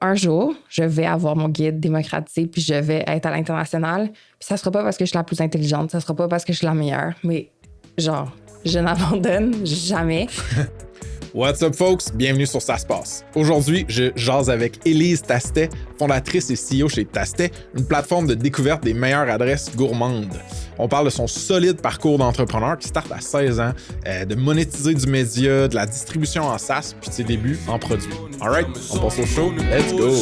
un jour, je vais avoir mon guide démocratisé, puis je vais être à l'international. Puis ça sera pas parce que je suis la plus intelligente, ça sera pas parce que je suis la meilleure, mais genre, je n'abandonne jamais. What's up, folks? Bienvenue sur Ça se passe. Aujourd'hui, je jase avec Élise Tastet, fondatrice et CEO chez Tastet, une plateforme de découverte des meilleures adresses gourmandes. On parle de son solide parcours d'entrepreneur qui starte à 16 ans, de monétiser du média, de la distribution en SaaS, puis de ses débuts en produits. Alright, on passe au show. Let's go!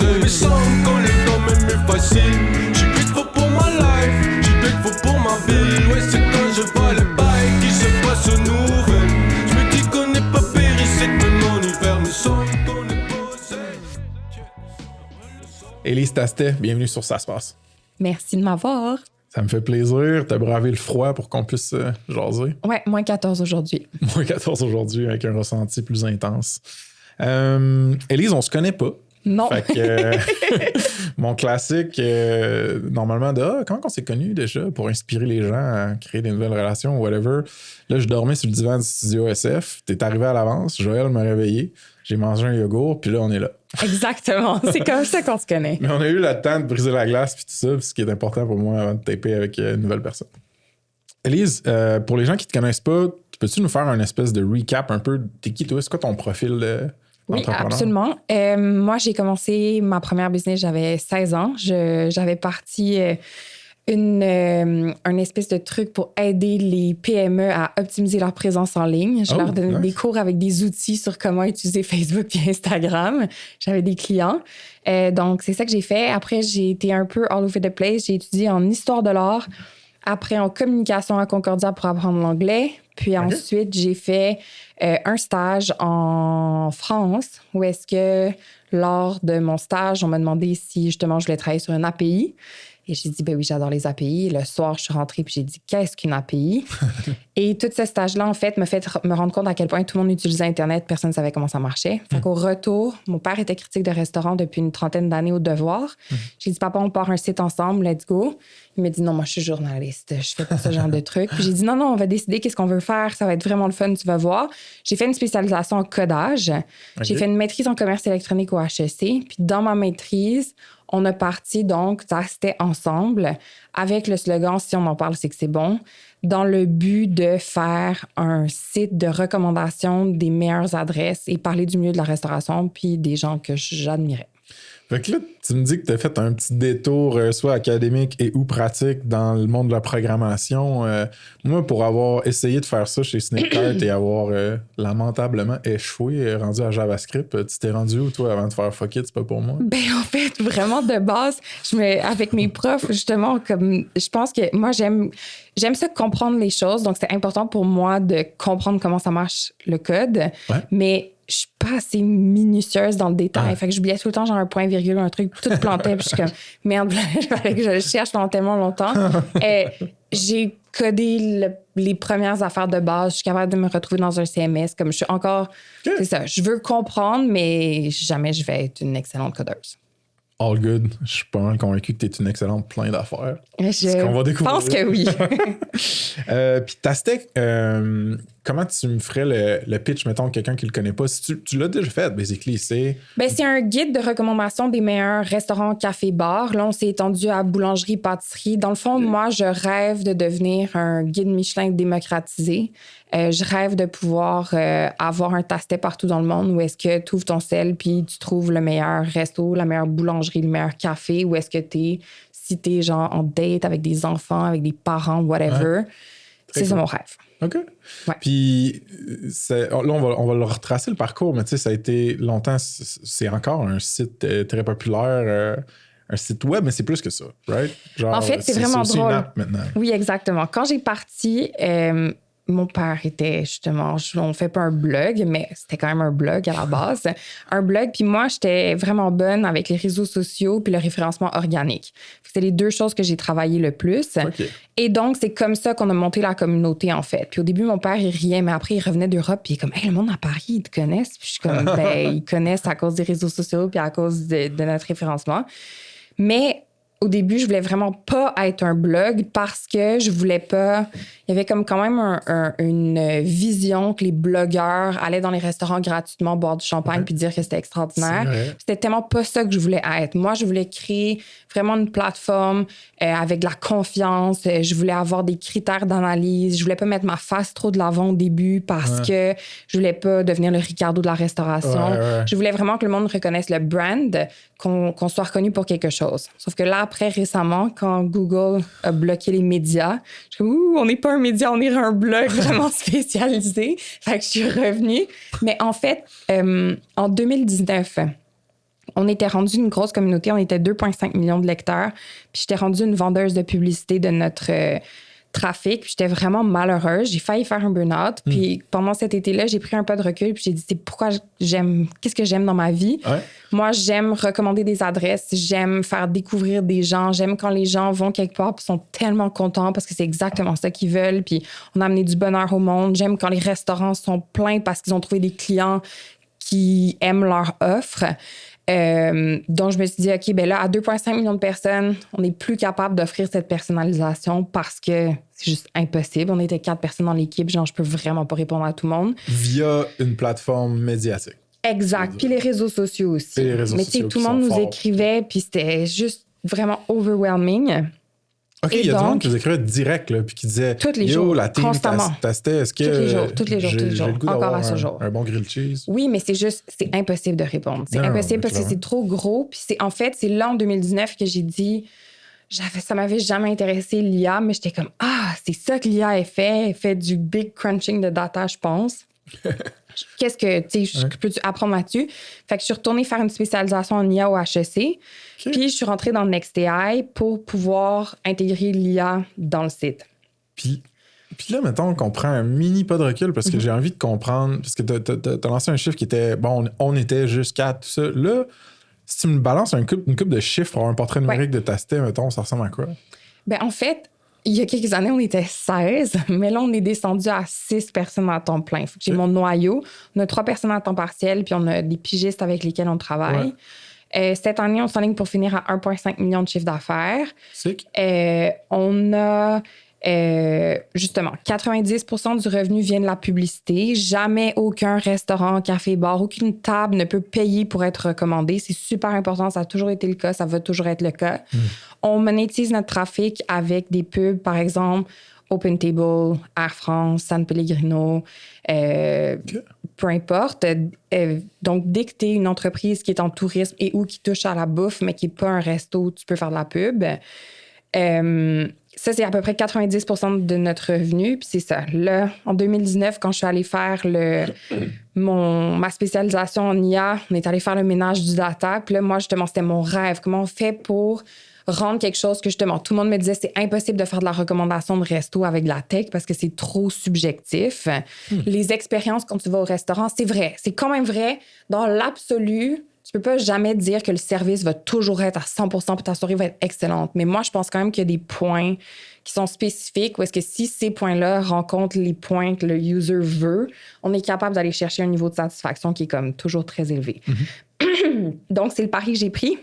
Élise Tastet, bienvenue sur Ça se passe. Merci de m'avoir. Ça me fait plaisir. T'as bravé le froid pour qu'on puisse jaser. Ouais, moins 14 aujourd'hui. Moins 14 aujourd'hui avec un ressenti plus intense. Élise, on se connaît pas. Non. Fait que mon classique, normalement, comment on s'est connus déjà pour inspirer les gens à créer des nouvelles relations ou whatever. Là, je dormais sur le divan du studio SF. T'es arrivé à l'avance. Joël m'a réveillé. J'ai mangé un yogourt, puis là, on est là. Exactement. C'est comme ça qu'on se connaît. Mais on a eu le temps de briser la glace, puis tout ça, ce qui est important pour moi avant de taper avec une nouvelle personne. Élise, pour les gens qui te connaissent pas, peux-tu nous faire un espèce de recap un peu? T'es qui, toi? C'est quoi ton profil Oui, absolument. Moi, j'ai commencé ma première business, j'avais 16 ans. J'avais parti une espèce de truc pour aider les PME à optimiser leur présence en ligne. Je leur donnais des cours avec des outils sur comment utiliser Facebook et Instagram. J'avais des clients. Donc, c'est ça que j'ai fait. Après, j'ai été un peu all over the place. J'ai étudié en histoire de l'art. Après, en communication à Concordia pour apprendre l'anglais. Puis ensuite, j'ai fait un stage en France où est-ce que, lors de mon stage, on m'a demandé si, justement, je voulais travailler sur une API. Et j'ai dit, ben oui, j'adore les API. Le soir, je suis rentrée puis j'ai dit, qu'est-ce qu'une API? Et tout ce stage-là, en fait, me rendre compte à quel point tout le monde utilisait Internet, personne ne savait comment ça marchait. Fait qu'au retour, mon père était critique de restaurant depuis une trentaine d'années au devoir. J'ai dit, papa, on part un site ensemble, let's go. Il m'a dit, non, moi, je suis journaliste, je fais pas ce genre de trucs. Puis j'ai dit, non, on va décider qu'est-ce qu'on veut faire, ça va être vraiment le fun, tu vas voir. J'ai fait une spécialisation en codage. J'ai fait une maîtrise en commerce électronique au HEC. Puis dans ma maîtrise, on a parti donc, c'était ensemble, avec le slogan « Si on en parle, c'est que c'est bon », dans le but de faire un site de recommandation des meilleures adresses et parler du milieu de la restauration puis des gens que j'admirais. Fait que là, tu me dis que tu as fait un petit détour, soit académique et ou pratique, dans le monde de la programmation. Moi, pour avoir essayé de faire ça chez Snapcart et avoir lamentablement échoué, rendu à JavaScript, tu t'es rendu où, toi, avant de faire « fuck it, c'est pas pour moi ». Ben en fait, vraiment, de base, avec mes profs, justement, comme je pense que moi, j'aime ça comprendre les choses. Donc, c'est important pour moi de comprendre comment ça marche le code. Ouais. Mais je suis pas assez minutieuse dans le détail. Fait que j'oubliais tout le temps, genre un point virgule, un truc tout planté. Puis je suis comme, merde, il fallait que je le cherche pendant tellement longtemps. J'ai codé les premières affaires de base. Je suis capable de me retrouver dans un CMS. Comme je suis encore... C'est ça. Je veux comprendre, mais jamais je vais être une excellente codeuse. All good. Je suis pas mal convaincu que tu es une excellente plein d'affaires. Je qu'on va découvrir. Pense que oui. Puis Tastet, comment tu me ferais le pitch, mettons, quelqu'un qui le connaît pas? Si tu l'as déjà fait, basically, c'est... Ben, c'est un guide de recommandation des meilleurs restaurants, cafés, bars. Là, on s'est étendu à boulangerie, pâtisserie. Dans le fond, moi, je rêve de devenir un guide Michelin démocratisé. Je rêve de pouvoir avoir un Tastet partout dans le monde où est-ce que tu ouvres ton sel puis tu trouves le meilleur resto, la meilleure boulangerie, le meilleur café, où est-ce que si t'es genre en date avec des enfants, avec des parents, whatever. Ouais. C'est ça mon rêve. OK. Ouais. Puis là, on va le retracer le parcours, mais tu sais, ça a été longtemps, c'est encore un site très populaire, un site web, mais c'est plus que ça, right? Genre, en fait, c'est vraiment c'est drôle. Une app maintenant. Oui, exactement. Quand j'ai parti, mon père était justement, on fait pas un blog, mais c'était quand même un blog à la base. Un blog, puis moi, j'étais vraiment bonne avec les réseaux sociaux puis le référencement organique. C'était les deux choses que j'ai travaillé le plus. Okay. Et donc, c'est comme ça qu'on a monté la communauté, en fait. Puis au début, mon père, il riait, mais après, il revenait d'Europe, puis il est comme, hey, le monde à Paris, ils te connaissent. Puis je suis comme, ben, ils connaissent à cause des réseaux sociaux puis à cause de notre référencement. Mais au début, je voulais vraiment pas être un blog parce que je voulais pas... Il y avait comme quand même une vision que les blogueurs allaient dans les restaurants gratuitement boire du champagne puis dire que c'était extraordinaire. C'était tellement pas ça que je voulais être. Moi, je voulais créer vraiment une plateforme avec de la confiance. Je voulais avoir des critères d'analyse. Je voulais pas mettre ma face trop de l'avant au début parce que je voulais pas devenir le Ricardo de la restauration. Je voulais vraiment que le monde reconnaisse le brand, qu'on soit reconnu pour quelque chose. Sauf que là, après, récemment, quand Google a bloqué les médias, je suis comme, on n'est pas un média, on est un blog vraiment spécialisé. Fait que je suis revenue. Mais en fait, en 2019, on était rendu une grosse communauté. On était 2,5 millions de lecteurs. Puis j'étais rendue une vendeuse de publicité de notre trafic. Puis j'étais vraiment malheureuse. J'ai failli faire un burn-out. Puis pendant cet été-là, j'ai pris un peu de recul. Puis j'ai dit, c'est pourquoi qu'est-ce que j'aime dans ma vie? Moi, j'aime recommander des adresses. J'aime faire découvrir des gens. J'aime quand les gens vont quelque part puis sont tellement contents parce que c'est exactement ça qu'ils veulent. Puis on a amené du bonheur au monde. J'aime quand les restaurants sont pleins parce qu'ils ont trouvé des clients qui aiment leur offre. Donc, je me suis dit, OK, ben là, à 2,5 millions de personnes, on n'est plus capable d'offrir cette personnalisation parce que c'est juste impossible. On était 4 personnes dans l'équipe, genre, je peux vraiment pas répondre à tout le monde. Via une plateforme médiatique. Exact. Puis les réseaux sociaux aussi. Mais tu sais, tout le monde nous écrivait, puis c'était juste vraiment overwhelming. OK, il y a du monde qui nous écrivait direct, là, puis qui disait tous les jours, la team, constamment. Est-ce que tous les jours. Encore à ce jour. Un bon grilled cheese? Oui, mais c'est impossible de répondre. C'est impossible parce que c'est trop gros. Puis c'est là, en 2019, que j'ai dit... Ça m'avait jamais intéressé, l'IA, mais j'étais comme, c'est ça que l'IA a fait. Elle fait du big crunching de data, je pense. Qu'est-ce que, tu sais, je peux apprendre là-dessus? Fait que je suis retournée faire une spécialisation en IA au HEC. Puis je suis rentrée dans NextAI pour pouvoir intégrer l'IA dans le site. Puis là, mettons qu'on prend un mini pas de recul parce que j'ai envie de comprendre, parce que t'as lancé un chiffre qui était, bon, on était juste 4, tout ça. Là, si tu me balances une couple de chiffres pour un portrait numérique de Tastet, mettons, ça ressemble à quoi? Ben en fait, il y a quelques années, on était 16, mais là, on est descendu à 6 personnes à temps plein. Faut que j'ai mon noyau. On a 3 personnes à temps partiel, puis on a des pigistes avec lesquels on travaille. Cette année, on s'enligne pour finir à 1,5 million de chiffre d'affaires. On a... justement, 90% du revenu vient de la publicité. Jamais aucun restaurant, café, bar, aucune table ne peut payer pour être recommandé. C'est super important. Ça a toujours été le cas. Ça va toujours être le cas. On monétise notre trafic avec des pubs, par exemple, OpenTable, Air France, San Pellegrino, peu importe. Donc, dès que tu es une entreprise qui est en tourisme et ou qui touche à la bouffe, mais qui n'est pas un resto, tu peux faire de la pub. Ça, c'est à peu près 90% de notre revenu. Puis c'est ça. Là, en 2019, quand je suis allée faire ma spécialisation en IA, on est allé faire le ménage du data. Puis là, moi, justement, c'était mon rêve. Comment on fait pour rendre quelque chose que, justement, tout le monde me disait c'est impossible de faire de la recommandation de resto avec de la tech parce que c'est trop subjectif. Les expériences quand tu vas au restaurant, c'est vrai. C'est quand même vrai. Dans l'absolu, tu peux pas jamais dire que le service va toujours être à 100% puis ta soirée va être excellente. Mais moi, je pense quand même qu'il y a des points qui sont spécifiques où est-ce que si ces points-là rencontrent les points que le user veut, on est capable d'aller chercher un niveau de satisfaction qui est comme toujours très élevé. Donc, c'est le pari que j'ai pris.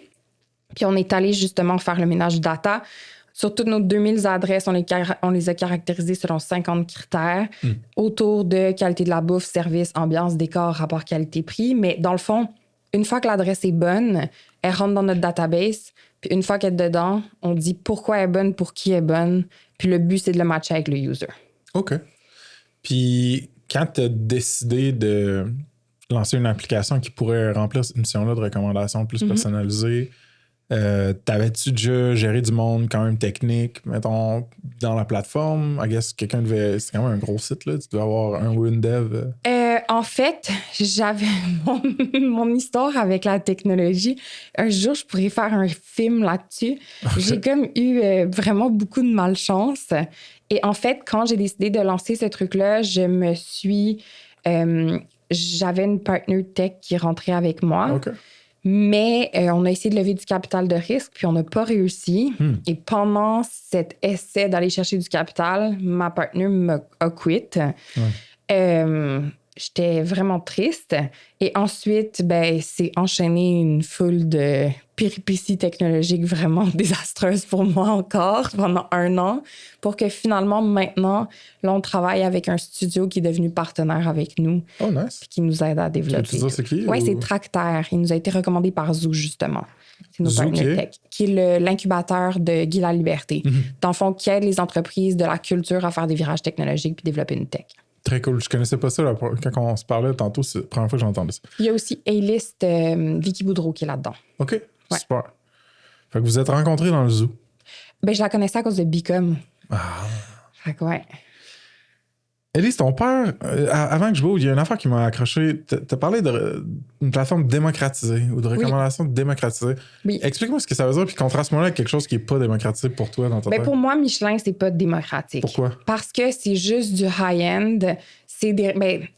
Puis on est allé justement faire le ménage du data. Sur toutes nos 2000 adresses, on les a caractérisées selon 50 critères autour de qualité de la bouffe, service, ambiance, décor, rapport qualité-prix. Mais dans le fond, une fois que l'adresse est bonne, elle rentre dans notre database. Puis une fois qu'elle est dedans, on dit pourquoi elle est bonne, pour qui elle est bonne. Puis le but, c'est de le matcher avec le user. OK. Puis quand tu as décidé de lancer une application qui pourrait remplir cette mission-là de recommandation plus personnalisée, t'avais-tu déjà géré du monde quand même technique, mettons, dans la plateforme? I guess quelqu'un devait... C'est quand même un gros site, là. Tu devais avoir un WinDev. En fait, j'avais mon histoire avec la technologie. Un jour, je pourrais faire un film là-dessus. Okay. J'ai comme eu vraiment beaucoup de malchance. Et en fait, quand j'ai décidé de lancer ce truc-là, j'avais une partner tech qui rentrait avec moi. Okay. Mais on a essayé de lever du capital de risque, puis on n'a pas réussi. Et pendant cet essai d'aller chercher du capital, ma partenaire a quitté. j'étais vraiment triste. Et ensuite, ben, c'est enchaîné une foule de péripéties technologiques vraiment désastreuses pour moi encore pendant 1 an, pour que finalement, maintenant, là, on travaille avec un studio qui est devenu partenaire avec nous. Oh, nice. Qui nous aide à développer. Tu sais c'est qui? Oui, c'est Tractaire. Il nous a été recommandé par Zoo, justement. C'est nos partenaires tech, qui est l'incubateur de Guy Laliberté. Dans le fond, qui aide les entreprises de la culture à faire des virages technologiques puis développer une tech. Très cool. Je connaissais pas ça. Là, quand on se parlait tantôt, c'est la première fois que j'entendais ça. Il y a aussi A-List, Vicky Boudreau, qui est là-dedans. OK, super. Fait que vous êtes rencontrés dans le zoo. Ben, je la connaissais à cause de Bicom. Ah. Fait que ouais. Élise, ton père, avant que je bouge, il y a une affaire qui m'a accroché. T'as parlé d'une plateforme démocratisée ou de recommandation démocratisée. Oui. Explique-moi ce que ça veut dire, puis contraste-moi avec quelque chose qui n'est pas démocratisé pour toi dans ta tête. Pour moi, Michelin, c'est pas démocratique. Pourquoi? Parce que c'est juste du high-end. C'est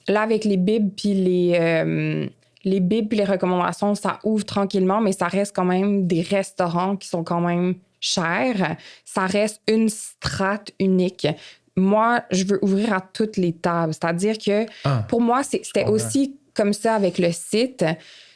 là, avec les bibs puis les bibs puis les recommandations, ça ouvre tranquillement, mais ça reste quand même des restaurants qui sont quand même chers. Ça reste une strate unique. Moi, je veux ouvrir à toutes les tables. C'est-à-dire que pour moi, c'était aussi comme ça avec le site.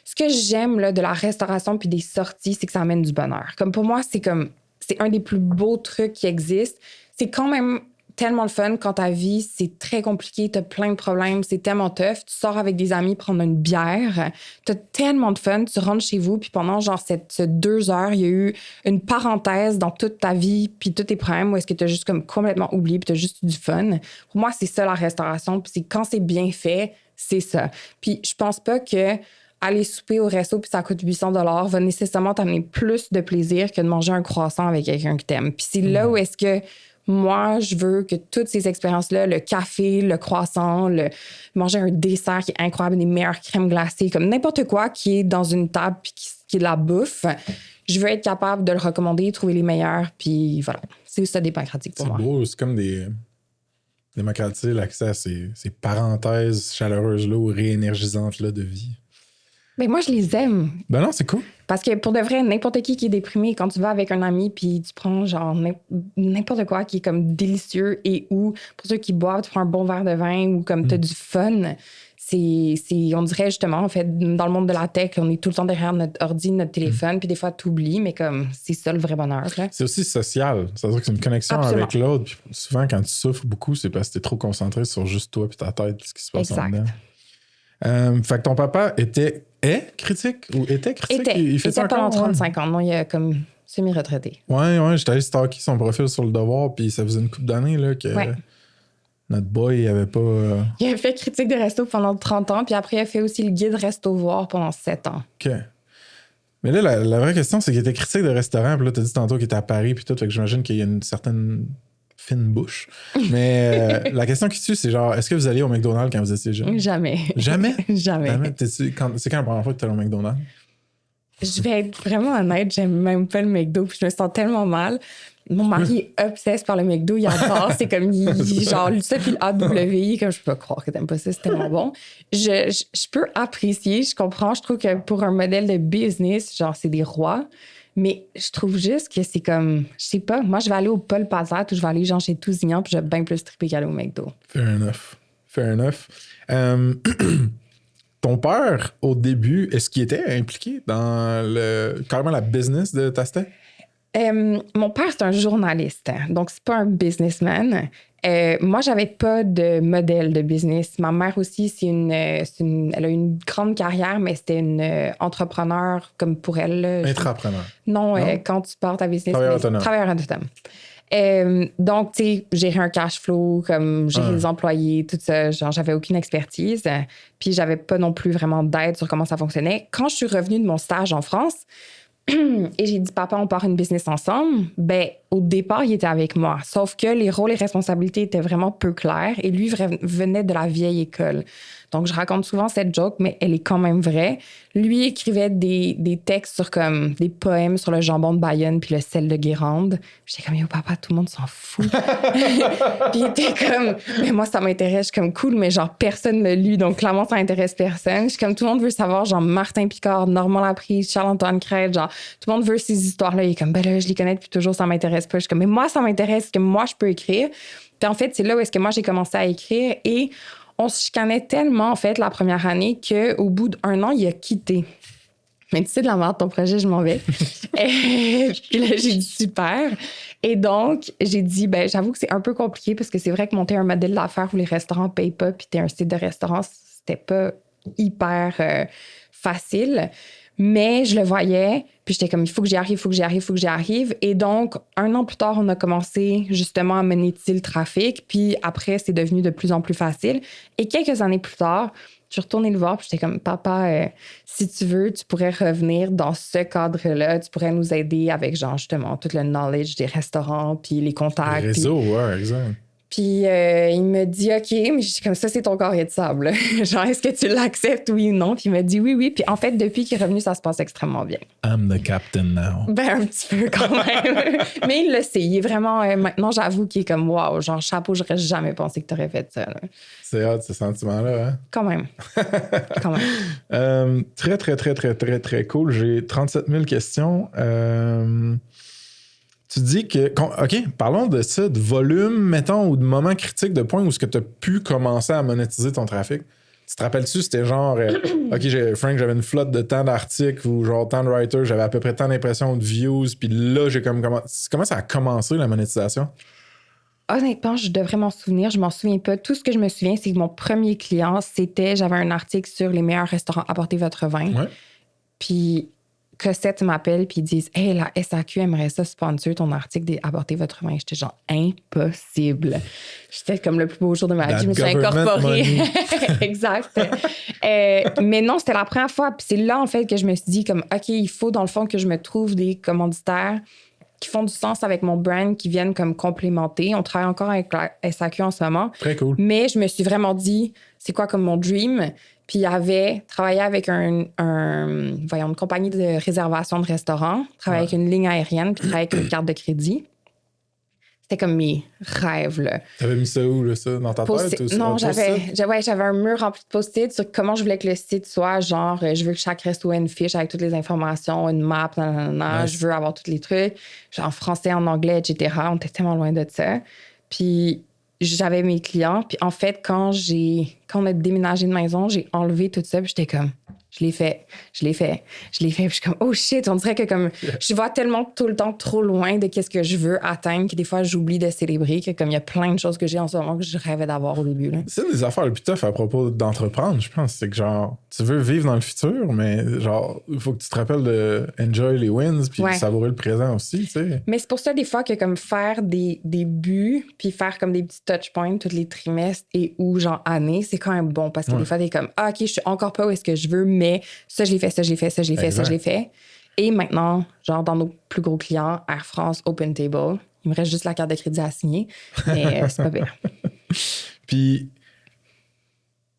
Ce que j'aime là, de la restauration puis des sorties, c'est que ça amène du bonheur. Comme pour moi, c'est un des plus beaux trucs qui existent. C'est quand même tellement le fun quand ta vie, c'est très compliqué, t'as plein de problèmes, c'est tellement tough. Tu sors avec des amis prendre une bière, t'as tellement de fun, tu rentres chez vous, puis pendant genre ces 2 heures, il y a eu une parenthèse dans toute ta vie, puis tous tes problèmes, où est-ce que t'as juste comme complètement oublié, puis t'as juste eu du fun. Pour moi, c'est ça la restauration, puis quand c'est bien fait, c'est ça. Puis je pense pas que aller souper au resto puis ça coûte 800 $ va nécessairement t'amener plus de plaisir que de manger un croissant avec quelqu'un que t'aimes. Puis c'est là où est-ce que moi, je veux que toutes ces expériences-là, le café, le croissant, manger un dessert qui est incroyable, des meilleures crèmes glacées, comme n'importe quoi qui est dans une table puis qui est de la bouffe, je veux être capable de le recommander, trouver les meilleurs, puis voilà. C'est ça démocratique pour moi. C'est beau, c'est comme démocratiser l'accès à ces parenthèses chaleureuses-là ou réénergisantes-là de vie. Mais moi, je les aime. Ben non, c'est cool. Parce que pour de vrai, n'importe qui est déprimé, quand tu vas avec un ami puis tu prends genre n'importe quoi qui est comme délicieux et ou pour ceux qui boivent, tu prends un bon verre de vin ou comme t'as du fun, on dirait justement, en fait, dans le monde de la tech, on est tout le temps derrière notre ordi, notre téléphone, puis des fois, t'oublies, mais comme c'est ça le vrai bonheur. Là. C'est aussi social. C'est-à-dire que c'est une connexion avec l'autre. Puis souvent, quand tu souffres beaucoup, c'est parce que t'es trop concentré sur juste toi puis ta tête puis ce qui se passe en dedans. Fait que ton papa est critique ou était critique? Il fait ça pendant 35 ans. Non, il est comme semi-retraité. Ouais, j'étais allé stalker son profil sur Le Devoir, puis ça faisait une couple d'années là, que notre boy, il avait pas... Il a fait critique de resto pendant 30 ans, puis après, il a fait aussi le guide Resto-Voir pendant 7 ans. OK. Mais là, la vraie question, c'est qu'il était critique de restaurant, puis là, t'as dit tantôt qu'il était à Paris, puis tout, fait que j'imagine qu'il y a une certaine fine bouche. Mais la question qui tue, c'est genre, est-ce que vous alliez au McDonald's quand vous étiez jeune? Jamais. Jamais? Jamais. C'est quand la première fois que tu es allé au McDonald's? Je vais être vraiment honnête, j'aime même pas le McDo, puis je me sens tellement mal. Mon mari est obsesse par le McDo, il adore. C'est comme, genre, ça, puis le AWI, comme je peux pas croire que t'aimes pas ça, c'est tellement bon. Je peux apprécier, je comprends, je trouve que pour un modèle de business, genre, c'est des rois. Mais je trouve juste que c'est comme, je sais pas, moi, je vais aller au Paul Pazat ou je vais aller genre chez Tousignan puis je vais bien plus triper qu'aller au McDo. Fair enough. Ton père, au début, est-ce qu'il était impliqué dans carrément la business de Tastet? Mon père, c'est un journaliste, donc c'est pas un businessman. Moi, j'avais pas de modèle de business. Ma mère aussi, elle a une grande carrière, mais c'était une entrepreneur comme pour elle. Intrapreneur. Non, quand tu pars ta business. Travailleur autonome. Donc, tu sais, gérer un cash flow, comme gérer les employés, tout ça, genre, j'avais aucune expertise. Puis, j'avais pas non plus vraiment d'aide sur comment ça fonctionnait. Quand je suis revenue de mon stage en France, et j'ai dit, papa, on part une business ensemble. Ben, au départ, il était avec moi. Sauf que les rôles et responsabilités étaient vraiment peu clairs et lui venait de la vieille école. Donc, je raconte souvent cette joke, mais elle est quand même vraie. Lui écrivait des textes sur comme des poèmes sur le jambon de Bayonne puis le sel de Guérande. J'étais comme, yo, papa, tout le monde s'en fout. Puis il était comme, mais moi, ça m'intéresse. Je suis comme, cool, mais genre, personne ne l'a lu. Donc, clairement, ça intéresse personne. Je suis comme, tout le monde veut savoir, genre, Martin Picard, Normand Laprise, Charles-Antoine Crête, genre, tout le monde veut ces histoires-là. Il est comme, ben là, je les connais depuis toujours, ça m'intéresse pas. Je suis comme, mais moi, ça m'intéresse, que moi, je peux écrire. Puis en fait, c'est là où est-ce que moi, j'ai commencé à écrire et On se chicanait tellement, en fait, la première année qu'au bout d'1 an, il a quitté. Mais tu sais, de la merde, ton projet, je m'en vais. Puis là, j'ai dit super. Et donc, j'ai dit, ben, j'avoue que c'est un peu compliqué parce que c'est vrai que monter un modèle d'affaires où les restaurants payent pas, puis t'es un site de restaurant, c'était pas hyper facile. Mais je le voyais, puis j'étais comme, il faut que j'y arrive. Et donc, 1 an plus tard, on a commencé justement à monétiser le trafic. Puis après, c'est devenu de plus en plus facile. Et quelques années plus tard, je suis retournée le voir, puis j'étais comme, papa, si tu veux, tu pourrais revenir dans ce cadre-là. Tu pourrais nous aider avec, genre, justement, tout le knowledge des restaurants, puis les contacts. Le réseau, ouais, exact. Puis il me dit, OK, mais je dis comme ça, c'est ton carré de sable. Genre, est-ce que tu l'acceptes, oui ou non? Puis il m'a dit oui. Puis en fait, depuis qu'il est revenu, ça se passe extrêmement bien. I'm the captain now. Ben, un petit peu quand même. Mais il le sait. Il est vraiment, maintenant, j'avoue qu'il est comme, wow, genre, chapeau, j'aurais jamais pensé que tu aurais fait ça. Là. C'est hot, ce sentiment-là, hein? Quand même. Quand même. Très, très, très, très, très, très cool. J'ai 37 000 questions. Tu dis que... OK, parlons de ça, de volume, mettons, ou de moments critiques, de points où est-ce que tu as pu commencer à monétiser ton trafic. Tu te rappelles-tu, c'était genre... OK, Frank, j'avais une flotte de tant d'articles ou genre tant de writers, j'avais à peu près tant d'impressions de views, puis là, j'ai comme... Comment ça a commencé, la monétisation? Honnêtement, je devrais m'en souvenir. Je m'en souviens pas. Tout ce que je me souviens, c'est que mon premier client, j'avais un article sur les meilleurs restaurants, apportez votre vin. Ouais. Puis... Cossette m'appelle puis ils disent « Hey, la SAQ aimerait ça sponsor ton article des Apportez votre vin. » J'étais genre « Impossible. » J'étais comme le plus beau jour de ma vie. Je me suis incorporée. Exact. Mais non, c'était la première fois. Puis c'est là, en fait, que je me suis dit comme « OK, il faut dans le fond que je me trouve des commanditaires qui font du sens avec mon brand, qui viennent comme complémenter. » On travaille encore avec la SAQ en ce moment. Très cool. Mais je me suis vraiment dit « C'est quoi comme mon dream? » Puis il avait travaillé avec une compagnie de réservation de restaurants, travaillé avec une ligne aérienne, puis travaillé avec une carte de crédit. C'était comme mes rêves, là. T'avais mis ça où, là, ça? Dans ta tête? Ou non, j'avais un mur rempli de post-it sur comment je voulais que le site soit. Genre, je veux que chaque resto ait une fiche avec toutes les informations, une map, nice. Je veux avoir tous les trucs. Genre en français, en anglais, etc. On était tellement loin de ça. Puis... j'avais mes clients. Puis en fait, quand on a déménagé de maison, j'ai enlevé tout ça. Puis j'étais comme, je l'ai fait. Puis je suis comme, oh shit, on dirait que comme, je vois tellement tout le temps trop loin de qu'est-ce que je veux atteindre que des fois, j'oublie de célébrer, que comme il y a plein de choses que j'ai en ce moment que je rêvais d'avoir au début. Là. C'est une des affaires le plus tough à propos d'entreprendre, je pense. C'est que genre, tu veux vivre dans le futur, mais genre, il faut que tu te rappelles de enjoy les wins puis savourer le présent aussi, tu sais. Mais c'est pour ça, des fois, que comme faire des buts puis faire comme des petits touch points tous les trimestres et ou genre années, c'est quand même bon parce que des fois, t'es comme, OK, je suis encore pas où est-ce que je veux, mais ça, je l'ai fait. Et maintenant, genre, dans nos plus gros clients, Air France, Open Table, il me reste juste la carte de crédit à signer, mais c'est pas pire. Puis,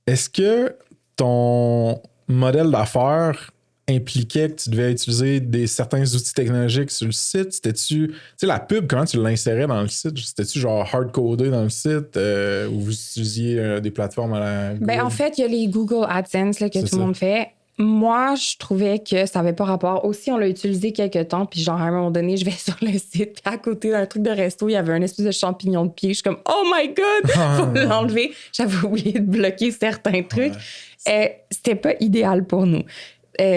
est-ce que ton modèle d'affaires impliquait que tu devais utiliser certains outils technologiques sur le site? C'était-tu... Tu sais, la pub, comment tu l'insérais dans le site? C'était-tu genre hard-codé dans le site ou vous utilisiez des plateformes à la Google? Ben, en fait, il y a les Google AdSense là, que tout le monde fait. Moi, je trouvais que ça n'avait pas rapport. Aussi, on l'a utilisé quelques temps, puis genre, à un moment donné, je vais sur le site, puis à côté d'un truc de resto, il y avait un espèce de champignon de pied. Je suis comme, oh my God! Faut l'enlever. J'avais oublié de bloquer certains trucs. C'était pas idéal pour nous.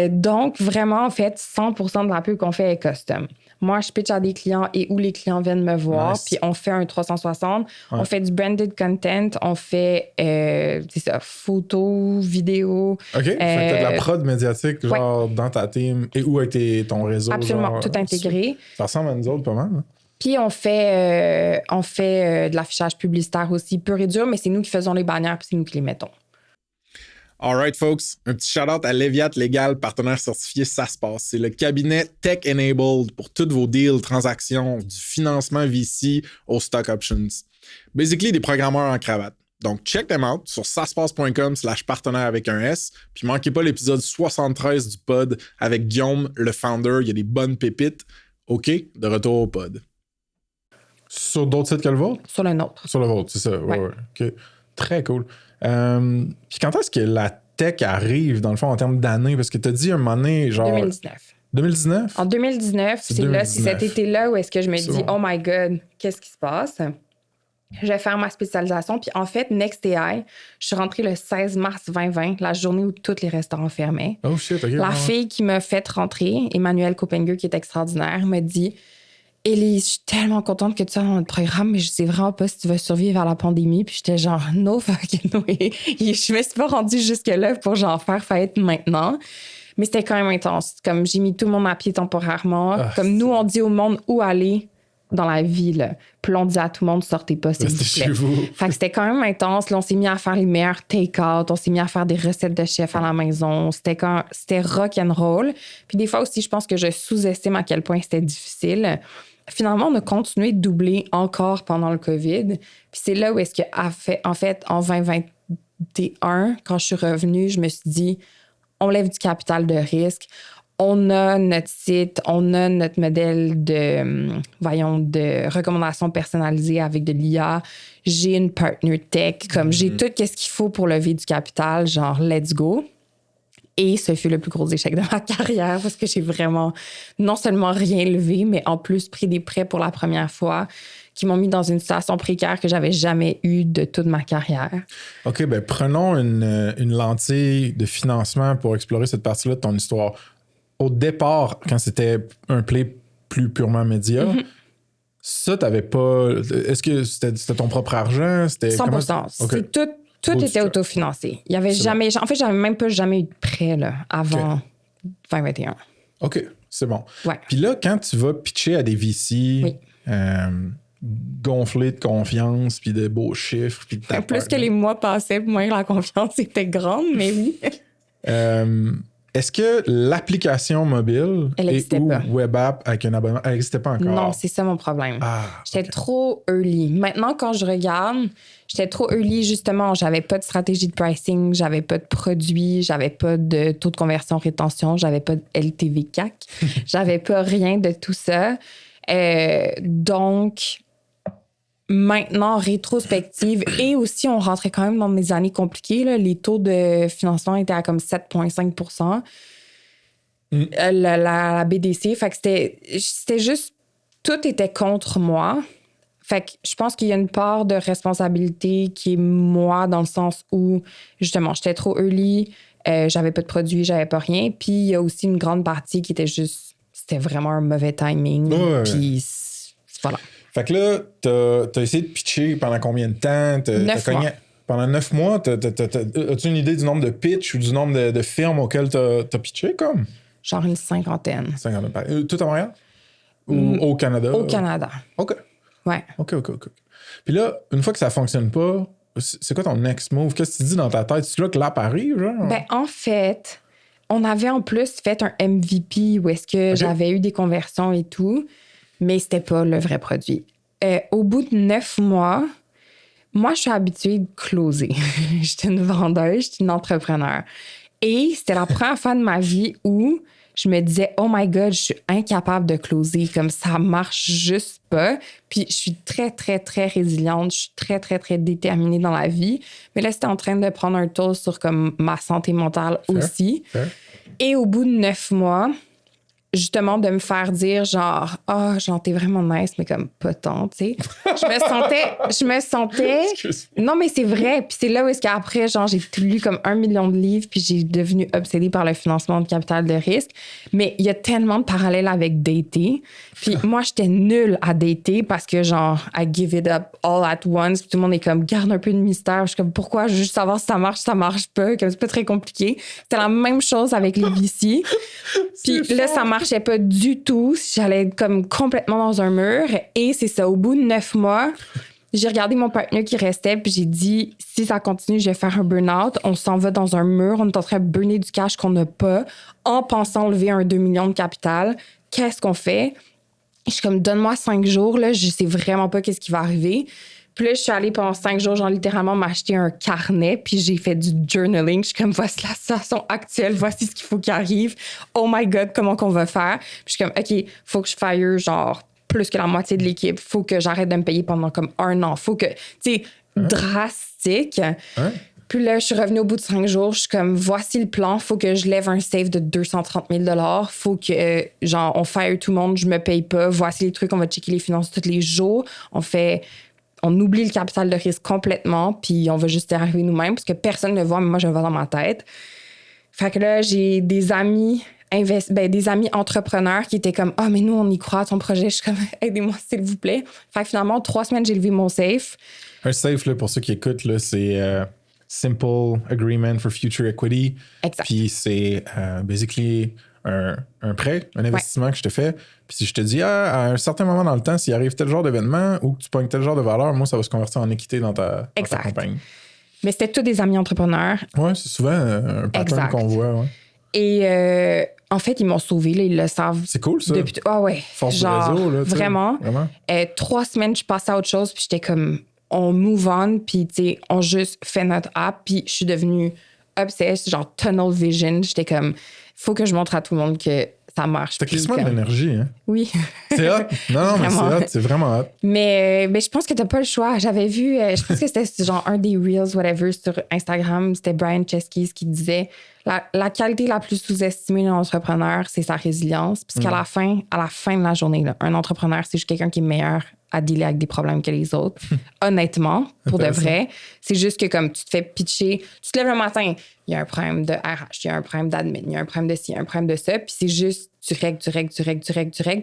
Donc, vraiment, en fait, 100% de la pub qu'on fait est custom. Moi, je pitch à des clients et où les clients viennent me voir, puis on fait un 360. On fait du branded content, on fait, c'est ça, photos, vidéos. OK, fait que t'as de la prod médiatique, genre, dans ta team et où avec ton réseau. Absolument, genre, tout intégré. Ça ressemble à nous autres pas mal, hein? Puis on fait de l'affichage publicitaire aussi, pur et dur, mais c'est nous qui faisons les bannières, puis c'est nous qui les mettons. All right, folks. Un petit shout-out à Leviat Légal, partenaire certifié Ça se passe. C'est le cabinet tech-enabled pour tous vos deals, transactions, du financement VC aux stock options. Basically, des programmeurs en cravate. Donc, check them out sur saspace.com/partenaire avec un S. Puis manquez pas l'épisode 73 du pod avec Guillaume, le founder. Il y a des bonnes pépites. OK, de retour au pod. Sur d'autres sites que le vôtre? Sur le nôtre. Sur le vôtre, c'est ça. Ouais. OK. Très cool. Puis quand est-ce que la tech arrive, dans le fond, en termes d'années? Parce que tu as dit un moment donné, genre... 2019. 2019? En 2019, c'est cet été-là où est-ce que je me dis « Oh my God, qu'est-ce qui se passe? » Je vais faire ma spécialisation. Puis en fait, NextAI, je suis rentrée le 16 mars 2020, la journée où tous les restaurants fermaient. Oh shit, OK. La fille qui m'a fait rentrer, Emmanuelle Copenger, qui est extraordinaire, me dit « Élise, je suis tellement contente que tu sois dans notre programme, mais je sais vraiment pas si tu vas survivre à la pandémie. » Puis j'étais genre « No fucking way. » Je me suis pas rendue jusque-là pour genre faire faillite maintenant. Mais c'était quand même intense. Comme j'ai mis tout le monde à pied temporairement. Comme nous, on dit au monde où aller dans la vie, là. Puis on dit à tout le monde, sortez pas, s'il vous plaît. Chez vous. Fait que c'était quand même intense. Là, on s'est mis à faire les meilleurs take-out. On s'est mis à faire des recettes de chef à la maison. C'était rock and roll. Puis des fois aussi, je pense que je sous-estime à quel point c'était difficile. Finalement, on a continué de doubler encore pendant le COVID. Puis c'est là où est-ce que, en fait, en 2021, quand je suis revenue, je me suis dit, on lève du capital de risque. On a notre site, on a notre modèle de recommandations personnalisées avec de l'IA. J'ai une partner tech, comme j'ai tout ce qu'il faut pour lever du capital, genre let's go. Et ce fut le plus gros échec de ma carrière parce que j'ai vraiment non seulement rien levé, mais en plus pris des prêts pour la première fois qui m'ont mis dans une situation précaire que j'avais jamais eue de toute ma carrière. OK, ben prenons une lentille de financement pour explorer cette partie-là de ton histoire. Au départ, quand c'était un play plus purement média, ça, t'avais pas... Est-ce que c'était ton propre argent? 100%. Okay. Tout était autofinancé. Il y avait jamais... En fait, j'avais même pas jamais eu de prêt là, avant 2021. OK, c'est bon. Ouais. Puis là, quand tu vas pitcher à des VC... gonflé de confiance, puis de beaux chiffres. Puis de plus que les mois passaient, moins la confiance était grande, mais oui. Est-ce que l'application mobile ou web app avec un abonnement, elle n'existait pas encore? Non, c'est ça mon problème. J'étais trop early. Maintenant, quand je regarde, j'étais trop early, justement. J'avais pas de stratégie de pricing, j'avais pas de produit, j'avais pas de taux de conversion rétention, j'avais pas de LTV CAC, j'avais pas rien de tout ça. Donc... Maintenant, rétrospective, et aussi, on rentrait quand même dans des années compliquées. Là. Les taux de financement étaient à comme 7,5 la BDC. Fait que c'était juste... Tout était contre moi. Fait que je pense qu'il y a une part de responsabilité qui est moi, dans le sens où, justement, j'étais trop early, j'avais pas de produit, j'avais pas rien. Puis il y a aussi une grande partie qui était juste... C'était vraiment un mauvais timing. Puis voilà. Fait que là, t'as essayé de pitcher pendant combien de temps? 9 mois. Pendant 9 mois, as-tu une idée du nombre de pitchs ou du nombre de firmes auxquelles t'as pitché comme? Genre une cinquantaine. Tout à Montréal? Ou au Canada? Au Canada. OK. Ouais. OK. Puis là, une fois que ça fonctionne pas, c'est quoi ton next move? Qu'est-ce que tu dis dans ta tête? C'est là que l'app arrive, genre? Ben, en fait, on avait en plus fait un MVP où est-ce que j'avais eu des conversions et tout. Mais c'était pas le vrai produit. Au bout de 9 mois, moi, je suis habituée de closer. J'étais une vendeuse, j'étais une entrepreneur. Et c'était la première fois de ma vie où je me disais, oh my God, je suis incapable de closer. Comme ça marche juste pas. Puis je suis très, très, très résiliente. Je suis très, très, très déterminée dans la vie. Mais là, c'était en train de prendre un tour sur comme ma santé mentale aussi. Et au bout de 9 mois... justement, de me faire dire genre, genre, t'es vraiment nice, mais comme pas tant, tu sais. Je me sentais... Non, mais c'est vrai. Puis c'est là où est-ce qu'après, genre, j'ai lu comme 1 million de livres, puis j'ai devenu obsédée par le financement de capital de risque. Mais il y a tellement de parallèles avec dater. Puis moi, j'étais nulle à dater parce que, genre, I give it up all at once. Puis tout le monde est comme, garde un peu de mystère. Je suis comme, pourquoi? Je veux juste savoir si ça marche pas. Comme c'est pas très compliqué. C'était la même chose avec les VC. Puis là, ça marchait pas du tout. J'allais comme complètement dans un mur. Et c'est ça, au bout de 9 mois, j'ai regardé mon partenaire qui restait, puis j'ai dit, si ça continue, je vais faire un burn-out. On s'en va dans un mur. On est en train de burner du cash qu'on n'a pas en pensant lever un 2 millions de capital. Qu'est-ce qu'on fait? Je suis comme, donne-moi 5 jours. Là, je sais vraiment pas qu'est-ce qui va arriver. Puis là, je suis allée pendant 5 jours, genre littéralement m'acheter un carnet, puis j'ai fait du journaling. Je suis comme, voici la situation actuelle, voici ce qu'il faut qu'il arrive. Oh my God, comment qu'on va faire? Puis je suis comme, OK, faut que je fire genre plus que la moitié de l'équipe. Faut que j'arrête de me payer pendant comme 1 an. Faut que, tu sais, drastique. Puis là, je suis revenue au bout de 5 jours. Je suis comme, voici le plan. Faut que je lève un save de 230 000 $. Faut que, genre, on fire tout le monde, je me paye pas. Voici les trucs, on va checker les finances tous les jours. On fait on oublie le capital de risque complètement, puis on va juste y arriver nous-mêmes, parce que personne ne le voit, mais moi, je le vois dans ma tête. Fait que là, j'ai des amis des amis entrepreneurs qui étaient comme « Ah, mais nous, on y croit à ton projet. » Je suis comme « Aidez-moi, s'il vous plaît. » Fait que finalement, 3 semaines, j'ai levé mon safe. Un safe, là, pour ceux qui écoutent, là, c'est Simple Agreement for Future Equity. Exact. Puis c'est basically un prêt, un investissement que je te fais. Puis si je te dis, à un certain moment dans le temps, s'il arrive tel genre d'événement ou que tu pognes tel genre de valeur, moi, ça va se convertir en équité dans ta compagnie. Mais c'était tous des amis entrepreneurs. Ouais, c'est souvent un pattern qu'on voit. Ouais. Et en fait, ils m'ont sauvé, là, ils le savent. C'est cool, ça. Ouais. Force du réseau, là. Vraiment. 3 semaines, je passais à autre chose, puis j'étais comme, on move on, puis tu sais, on juste fait notre app, puis je suis devenue obsessed, genre tunnel vision. J'étais comme, faut que je montre à tout le monde que ça marche. T'as quasiment de l'énergie, hein? Oui. C'est hot. Non, mais c'est hot. C'est vraiment hot. Mais je pense que t'as pas le choix. J'avais vu, je pense que c'était genre un des Reels, whatever, sur Instagram. C'était Brian Chesky qui disait la qualité la plus sous-estimée d'un entrepreneur, c'est sa résilience. Parce qu'à la fin de la journée, là, un entrepreneur, c'est juste quelqu'un qui est meilleur à dealer avec des problèmes que les autres. Honnêtement, pour de vrai. C'est juste que comme tu te fais pitcher, tu te lèves le matin, il y a un problème de RH, il y a un problème d'admin, il y a un problème de ci, il y a un problème de ça, puis c'est juste tu règles,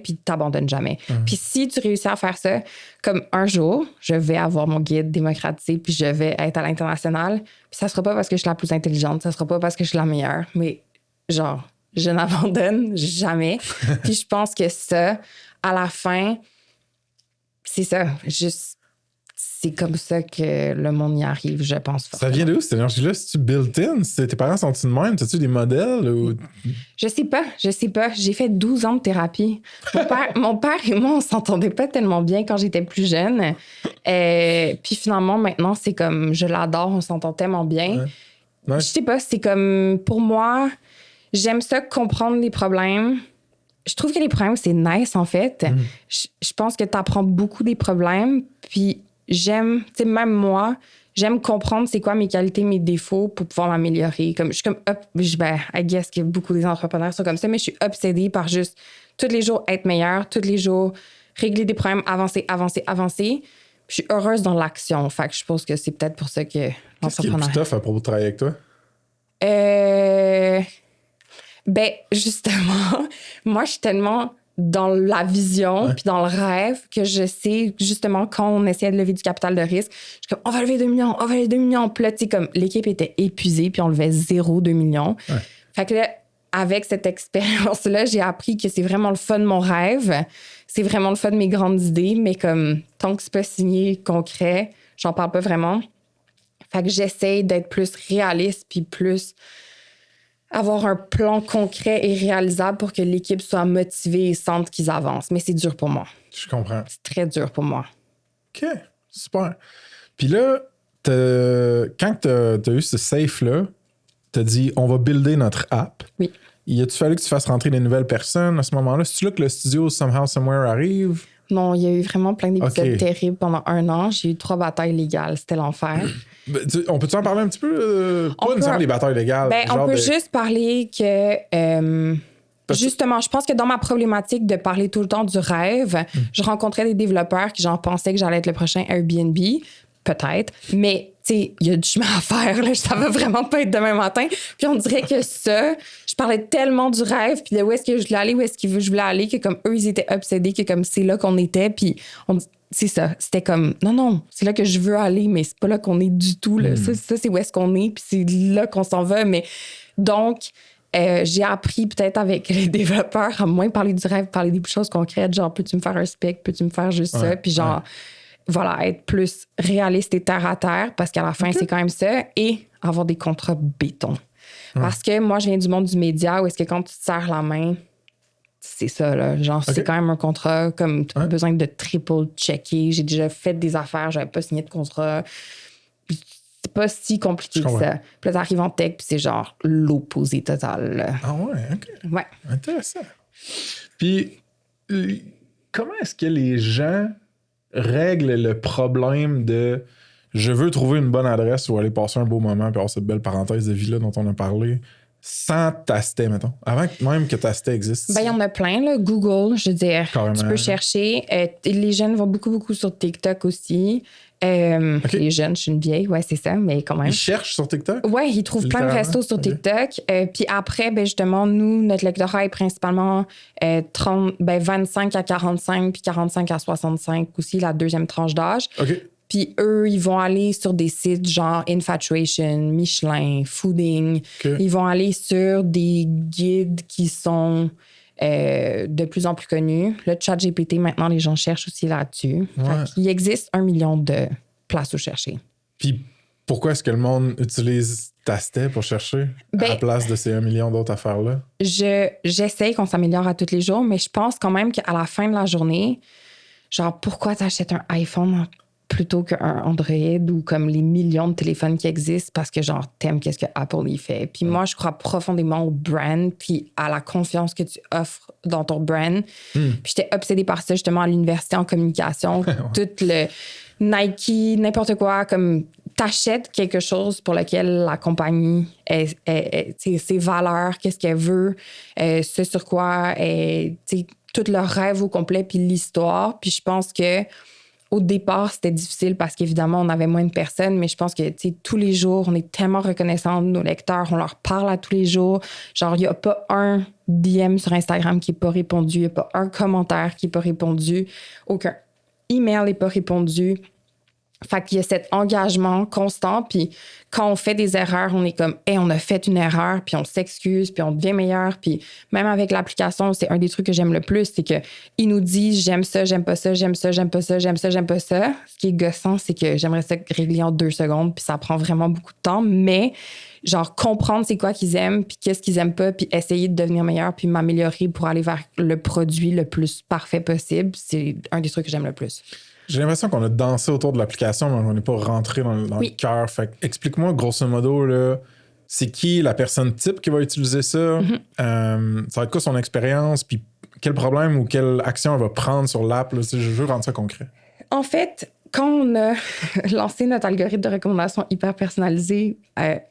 puis tu t'abandonnes jamais. Puis si tu réussis à faire ça, comme un jour, je vais avoir mon guide démocratisé, puis je vais être à l'international, puis ça sera pas parce que je suis la plus intelligente, ça sera pas parce que je suis la meilleure, mais genre, je n'abandonne jamais. Puis je pense que ça, à la fin, c'est ça, juste, c'est comme ça que le monde y arrive, je pense. Ça vient de où, cette énergie-là? Si tu built-in? Tes parents sont-ils de même? T'as-tu des modèles? Ou... Je sais pas. J'ai fait 12 ans de thérapie. Mon père et moi, on s'entendait pas tellement bien quand j'étais plus jeune. Puis finalement, maintenant, c'est comme, je l'adore, on s'entend tellement bien. Ouais. Je sais pas, c'est comme, pour moi, j'aime ça comprendre les problèmes. Je trouve que les problèmes, c'est nice, en fait. Je pense que tu apprends beaucoup des problèmes. Puis j'aime, tu sais, même moi, j'aime comprendre c'est quoi mes qualités, mes défauts pour pouvoir m'améliorer. Comme, je suis comme, I guess que beaucoup des entrepreneurs sont comme ça, mais je suis obsédée par juste tous les jours être meilleure, tous les jours régler des problèmes, avancer. Puis je suis heureuse dans l'action. Fait que je pense que c'est peut-être pour ça que l'entrepreneur... Qu'est-ce qui est le plus tough à propos de travailler avec toi? Ben, justement, moi, je suis tellement dans la vision puis dans le rêve que je sais, justement, quand on essayait de lever du capital de risque, je suis comme, on va lever 2 millions. Puis là, tu sais, comme l'équipe était épuisée puis on levait 2 millions. Ouais. Fait que là, avec cette expérience-là, j'ai appris que c'est vraiment le fun de mon rêve. C'est vraiment le fun de mes grandes idées, mais comme, tant que c'est pas signé, concret, j'en parle pas vraiment. Fait que j'essaie d'être plus réaliste puis plus... avoir un plan concret et réalisable pour que l'équipe soit motivée et sente qu'ils avancent. Mais c'est dur pour moi. Je comprends. C'est très dur pour moi. OK, super. Puis là, quand t'as eu ce safe-là, t'as dit, on va builder notre app. Oui. Y a-tu fallu que tu fasses rentrer des nouvelles personnes à ce moment-là? C'est-tu là que le studio Somehow Somewhere arrive? Non, il y a eu vraiment plein d'épisodes terribles pendant 1 an. J'ai eu 3 batailles légales. C'était l'enfer. On peut-tu en parler un petit peu? Pas nécessairement des batailles légales. On peut juste parler que... justement, je pense que dans ma problématique de parler tout le temps du rêve, je rencontrais des développeurs qui genre pensaient que j'allais être le prochain Airbnb. Peut-être. Mais, tu sais, il y a du chemin à faire. Là. Ça va vraiment pas être demain matin. Puis on dirait que ça... Je parlais tellement du rêve, puis de où est-ce que je voulais aller, où est-ce que je voulais aller, que comme eux, ils étaient obsédés, que comme c'est là qu'on était, puis c'est ça. C'était comme, non, c'est là que je veux aller, mais c'est pas là qu'on est du tout. Là. Ça, c'est où est-ce qu'on est, puis c'est là qu'on s'en va. Mais donc, j'ai appris peut-être avec les développeurs à moins parler du rêve, parler des choses concrètes, genre, peux-tu me faire un spec, peux-tu me faire juste ça, puis genre, voilà, être plus réaliste et terre à terre, parce qu'à la fin, c'est quand même ça, et avoir des contrats béton. Parce que moi, je viens du monde du média où est-ce que quand tu te serres la main, c'est ça, là. Genre, c'est quand même un contrat, comme tu as besoin de triple-checker. J'ai déjà fait des affaires, j'avais pas signé de contrat. C'est pas si compliqué que ça. Puis là, t'arrives en tech, puis c'est genre l'opposé total. Là. Ah ouais, OK. Ouais. Intéressant. Puis, comment est-ce que les gens règlent le problème de... Je veux trouver une bonne adresse ou aller passer un beau moment puis avoir cette belle parenthèse de vie-là dont on a parlé sans Tastet, mettons. Avant même que Tastet existe. Ben, il y en a plein, là. Google, je veux dire. Carrément. Tu peux chercher. Les jeunes vont beaucoup sur TikTok aussi. Les jeunes, je suis une vieille, ouais, c'est ça, mais quand même. Ils cherchent sur TikTok? Ouais, ils trouvent plein de restos sur TikTok. Puis après, ben justement, nous, notre lectorat est principalement 25 à 45, puis 45 à 65 aussi, la deuxième tranche d'âge. OK. Puis eux, ils vont aller sur des sites genre Infatuation, Michelin, Fooding. Okay. Ils vont aller sur des guides qui sont de plus en plus connus. Le ChatGPT, maintenant, les gens cherchent aussi là-dessus. Ouais. Il existe 1 million de places où chercher. Puis pourquoi est-ce que le monde utilise Tastet pour chercher à la place de ces 1 million d'autres affaires-là? J'essaie qu'on s'améliore à tous les jours, mais je pense quand même qu'à la fin de la journée, genre, pourquoi t'achètes un iPhone plutôt qu'un Android ou comme les millions de téléphones qui existent parce que, genre, t'aimes qu'est-ce que Apple y fait. Puis moi, je crois profondément au brand puis à la confiance que tu offres dans ton brand. Puis j'étais obsédée par ça, justement, à l'université en communication. Tout le Nike, n'importe quoi, comme t'achètes quelque chose pour lequel la compagnie, ses valeurs, qu'est-ce qu'elle veut, ce sur quoi, tout leur rêve au complet, puis l'histoire. Puis je pense que au départ, c'était difficile parce qu'évidemment, on avait moins de personnes, mais je pense que tous les jours, on est tellement reconnaissants de nos lecteurs, on leur parle à tous les jours. Genre, il n'y a pas un DM sur Instagram qui n'est pas répondu, il n'y a pas un commentaire qui n'est pas répondu, aucun email n'est pas répondu. Fait qu'il y a cet engagement constant, puis quand on fait des erreurs, on est comme « Hey, on a fait une erreur », puis on s'excuse, puis on devient meilleur. Puis même avec l'application, c'est un des trucs que j'aime le plus, c'est qu'ils nous disent « J'aime ça, j'aime pas ça, j'aime ça, j'aime pas ça, j'aime ça, j'aime pas ça ». Ce qui est gossant, c'est que j'aimerais ça régler en 2 secondes, puis ça prend vraiment beaucoup de temps, mais genre comprendre c'est quoi qu'ils aiment, puis qu'est-ce qu'ils aiment pas, puis essayer de devenir meilleur, puis m'améliorer pour aller vers le produit le plus parfait possible, c'est un des trucs que j'aime le plus. J'ai l'impression qu'on a dansé autour de l'application, mais on n'est pas rentré dans le cœur. Fait explique-moi, grosso modo, là, c'est qui la personne type qui va utiliser ça? Ça va être quoi son expérience? Puis quel problème ou quelle action elle va prendre sur l'app? Là, je veux rendre ça concret. En fait, quand on a lancé notre algorithme de recommandation hyper personnalisé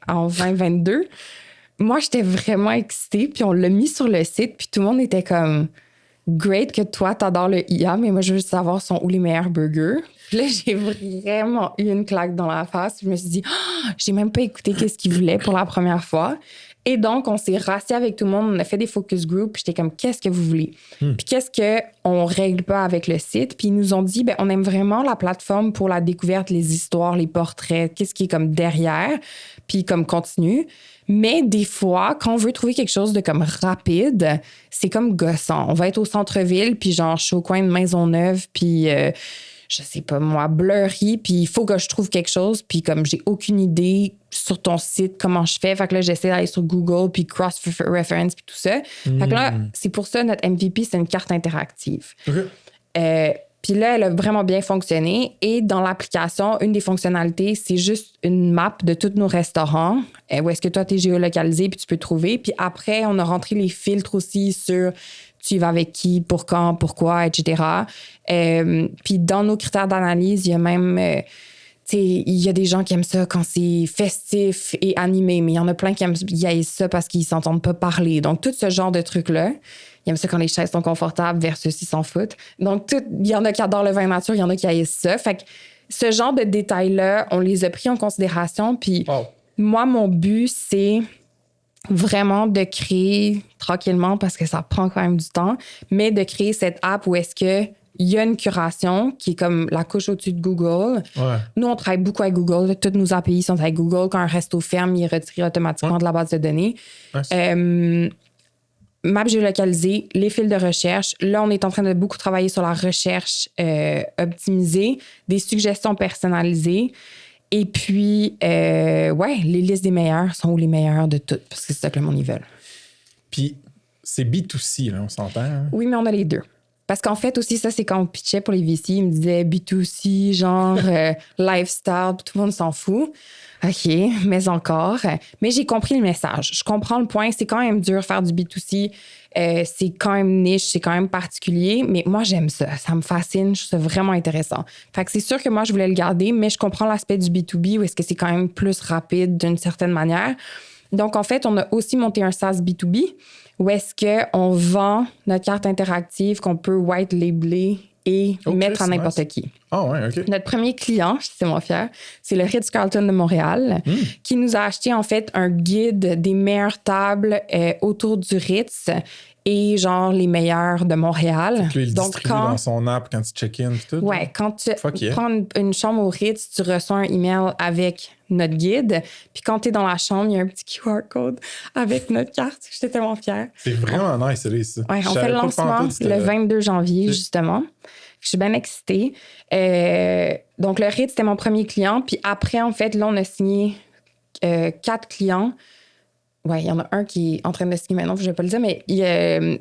en 2022, moi, j'étais vraiment excitée. Puis on l'a mis sur le site, puis tout le monde était comme... Great que toi, t'adores le IA, mais moi, je veux savoir sont où les meilleurs burgers. Puis là, j'ai vraiment eu une claque dans la face. Je me suis dit, j'ai même pas écouté qu'est-ce qu'ils voulaient pour la première fois. Et donc, on s'est rassis avec tout le monde. On a fait des focus groups. Puis j'étais comme, qu'est-ce que vous voulez? Puis qu'est-ce qu'on règle pas avec le site? Puis ils nous ont dit, on aime vraiment la plateforme pour la découverte, les histoires, les portraits, qu'est-ce qui est comme derrière, puis comme continu. Mais des fois, quand on veut trouver quelque chose de comme rapide, c'est comme gossant. On va être au centre-ville, puis genre, je suis au coin de Maisonneuve, puis je sais pas moi, Blurry, puis il faut que je trouve quelque chose, puis comme j'ai aucune idée sur ton site, comment je fais. Fait que là, j'essaie d'aller sur Google, puis cross-reference, puis tout ça. Fait que là, c'est pour ça, notre MVP, c'est une carte interactive. Okay. Puis là, elle a vraiment bien fonctionné. Et dans l'application, une des fonctionnalités, c'est juste une map de tous nos restaurants où est-ce que toi, tu es géolocalisé puis tu peux trouver. Puis après, on a rentré les filtres aussi sur tu y vas avec qui, pour quand, pourquoi, etc. Puis dans nos critères d'analyse, il y a même... il y a des gens qui aiment ça quand c'est festif et animé, mais il y en a plein qui aiment ça parce qu'ils s'entendent pas parler. Donc, tout ce genre de trucs-là... Il aime ça quand les chaises sont confortables versus ils s'en foutent. Donc, il y en a qui adorent le vin nature, il y en a qui haïssent ça. Fait que ce genre de détails-là, on les a pris en considération. Puis moi, mon but, c'est vraiment de créer tranquillement, parce que ça prend quand même du temps, mais de créer cette app où est-ce que il y a une curation qui est comme la couche au-dessus de Google. Ouais. Nous, on travaille beaucoup avec Google. Toutes nos API sont avec Google. Quand un resto ferme, il est retiré automatiquement de la base de données. Nice. Map géolocalisée, les fils de recherche. Là, on est en train de beaucoup travailler sur la recherche optimisée, des suggestions personnalisées. Et puis, les listes des meilleurs sont où les meilleurs de toutes, parce que c'est ça que le monde y veut. Puis, c'est B2C, là, on s'entend. Hein? Oui, mais on a les deux. Parce qu'en fait, aussi, ça, c'est quand on pitchait pour les VC, ils me disaient B2C, genre lifestyle, tout le monde s'en fout. OK, mais encore. Mais j'ai compris le message. Je comprends le point. C'est quand même dur faire du B2C. C'est quand même niche, c'est quand même particulier. Mais moi, j'aime ça. Ça me fascine. Je trouve ça vraiment intéressant. Fait que c'est sûr que moi, je voulais le garder, mais je comprends l'aspect du B2B où est-ce que c'est quand même plus rapide d'une certaine manière. Donc, en fait, on a aussi monté un SaaS B2B où est-ce qu'on vend notre carte interactive qu'on peut white labeler et mettre à n'importe qui. Ah ouais, OK. Notre premier client, je suis tellement fière, c'est le Ritz-Carlton de Montréal qui nous a acheté en fait un guide des meilleures tables autour du Ritz et genre les meilleurs de Montréal. Il distribue dans son app quand tu check-in et tout. Ouais, quand tu prends une chambre au Ritz, tu reçois un email avec notre guide. Puis quand tu es dans la chambre, il y a un petit QR code avec notre carte. J'étais tellement fière. C'est vraiment nice, ça. Ouais, on fait le lancement le 22 janvier, justement. Je suis bien excitée. Donc, le Ritz, c'était mon premier client. Puis après, en fait, là, on a signé 4 clients. Ouais, il y en a un qui est en train de signer maintenant, je ne vais pas le dire, mais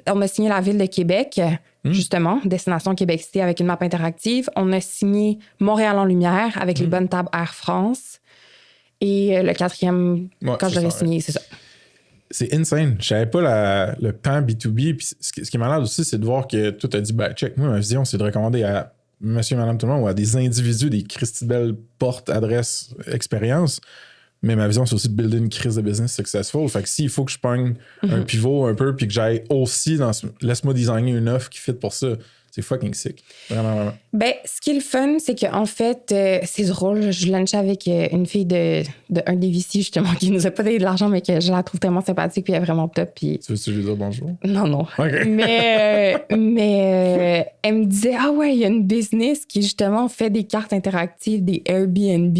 on a signé la Ville de Québec, justement, Destination Québec City avec une map interactive. On a signé Montréal en lumière avec les bonnes tables Air France. Et le 4e, quand je l'aurais signé, c'est ça. C'est insane. Je savais pas le pan B2B. Puis ce qui est malade aussi, c'est de voir que toi, tu as dit, check, moi, ma vision, c'est de recommander à monsieur, madame, tout le monde ou à des individus des Christy belles portes, adresses, expériences. Mais ma vision, c'est aussi de builder une crise de business successful. Fait que s'il faut que je pogne un pivot un peu puis que j'aille aussi laisse-moi designer une offre qui fit pour ça. C'est fucking sick. Vraiment, vraiment. Ben, ce qui est le fun, c'est qu'en fait, c'est drôle. Je lunchais avec une fille de un des VC, justement, qui nous a pas donné de l'argent, mais que je la trouve tellement sympathique puis elle est vraiment top. Puis... Tu veux-tu lui dire bonjour? Non. Okay. Mais elle me disait, ah ouais, il y a une business qui, justement, fait des cartes interactives, des Airbnb,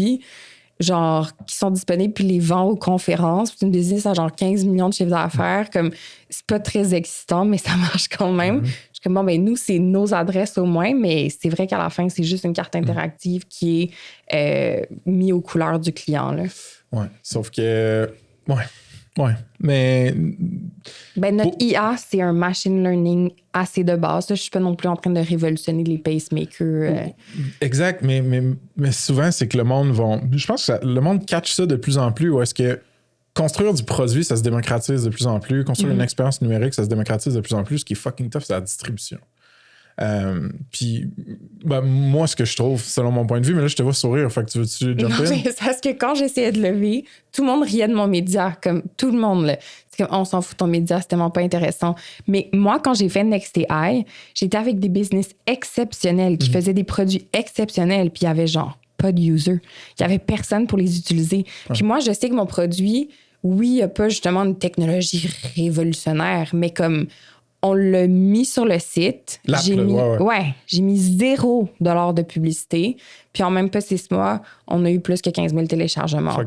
genre, qui sont disponibles puis les vend aux conférences. C'est une business à genre 15 millions de chiffre d'affaires. Comme, c'est pas très excitant, mais ça marche quand même. Je suis comme, bon, ben nous, c'est nos adresses au moins, mais c'est vrai qu'à la fin, c'est juste une carte interactive qui est mise aux couleurs du client, là. Ouais, sauf que... Ouais, mais... Ben, notre IA, c'est un machine learning assez de base. Là. Je suis pas non plus en train de révolutionner les pacemakers. Exact, mais souvent, c'est que le monde va... Je pense que le monde catch ça de plus en plus, où est-ce que construire du produit, ça se démocratise de plus en plus. Construire une expérience numérique, ça se démocratise de plus en plus. Ce qui est fucking tough, c'est la distribution. Puis, moi, ce que je trouve, selon mon point de vue, mais là, je te vois sourire, fait que tu veux-tu jump in? Non, mais c'est parce que quand j'essayais de lever, tout le monde riait de mon média, comme tout le monde, là. C'est comme, on s'en fout de ton média, c'est tellement pas intéressant. Mais moi, quand j'ai fait NextAI, j'étais avec des business exceptionnels qui faisaient des produits exceptionnels, puis il y avait genre pas de user. Il y avait personne pour les utiliser. Puis moi, je sais que mon produit, oui, il n'y a pas justement une technologie révolutionnaire, mais comme... On l'a mis sur le site. J'ai mis $0 de publicité. Puis en même pas 6 mois, on a eu plus que 15 000 téléchargements.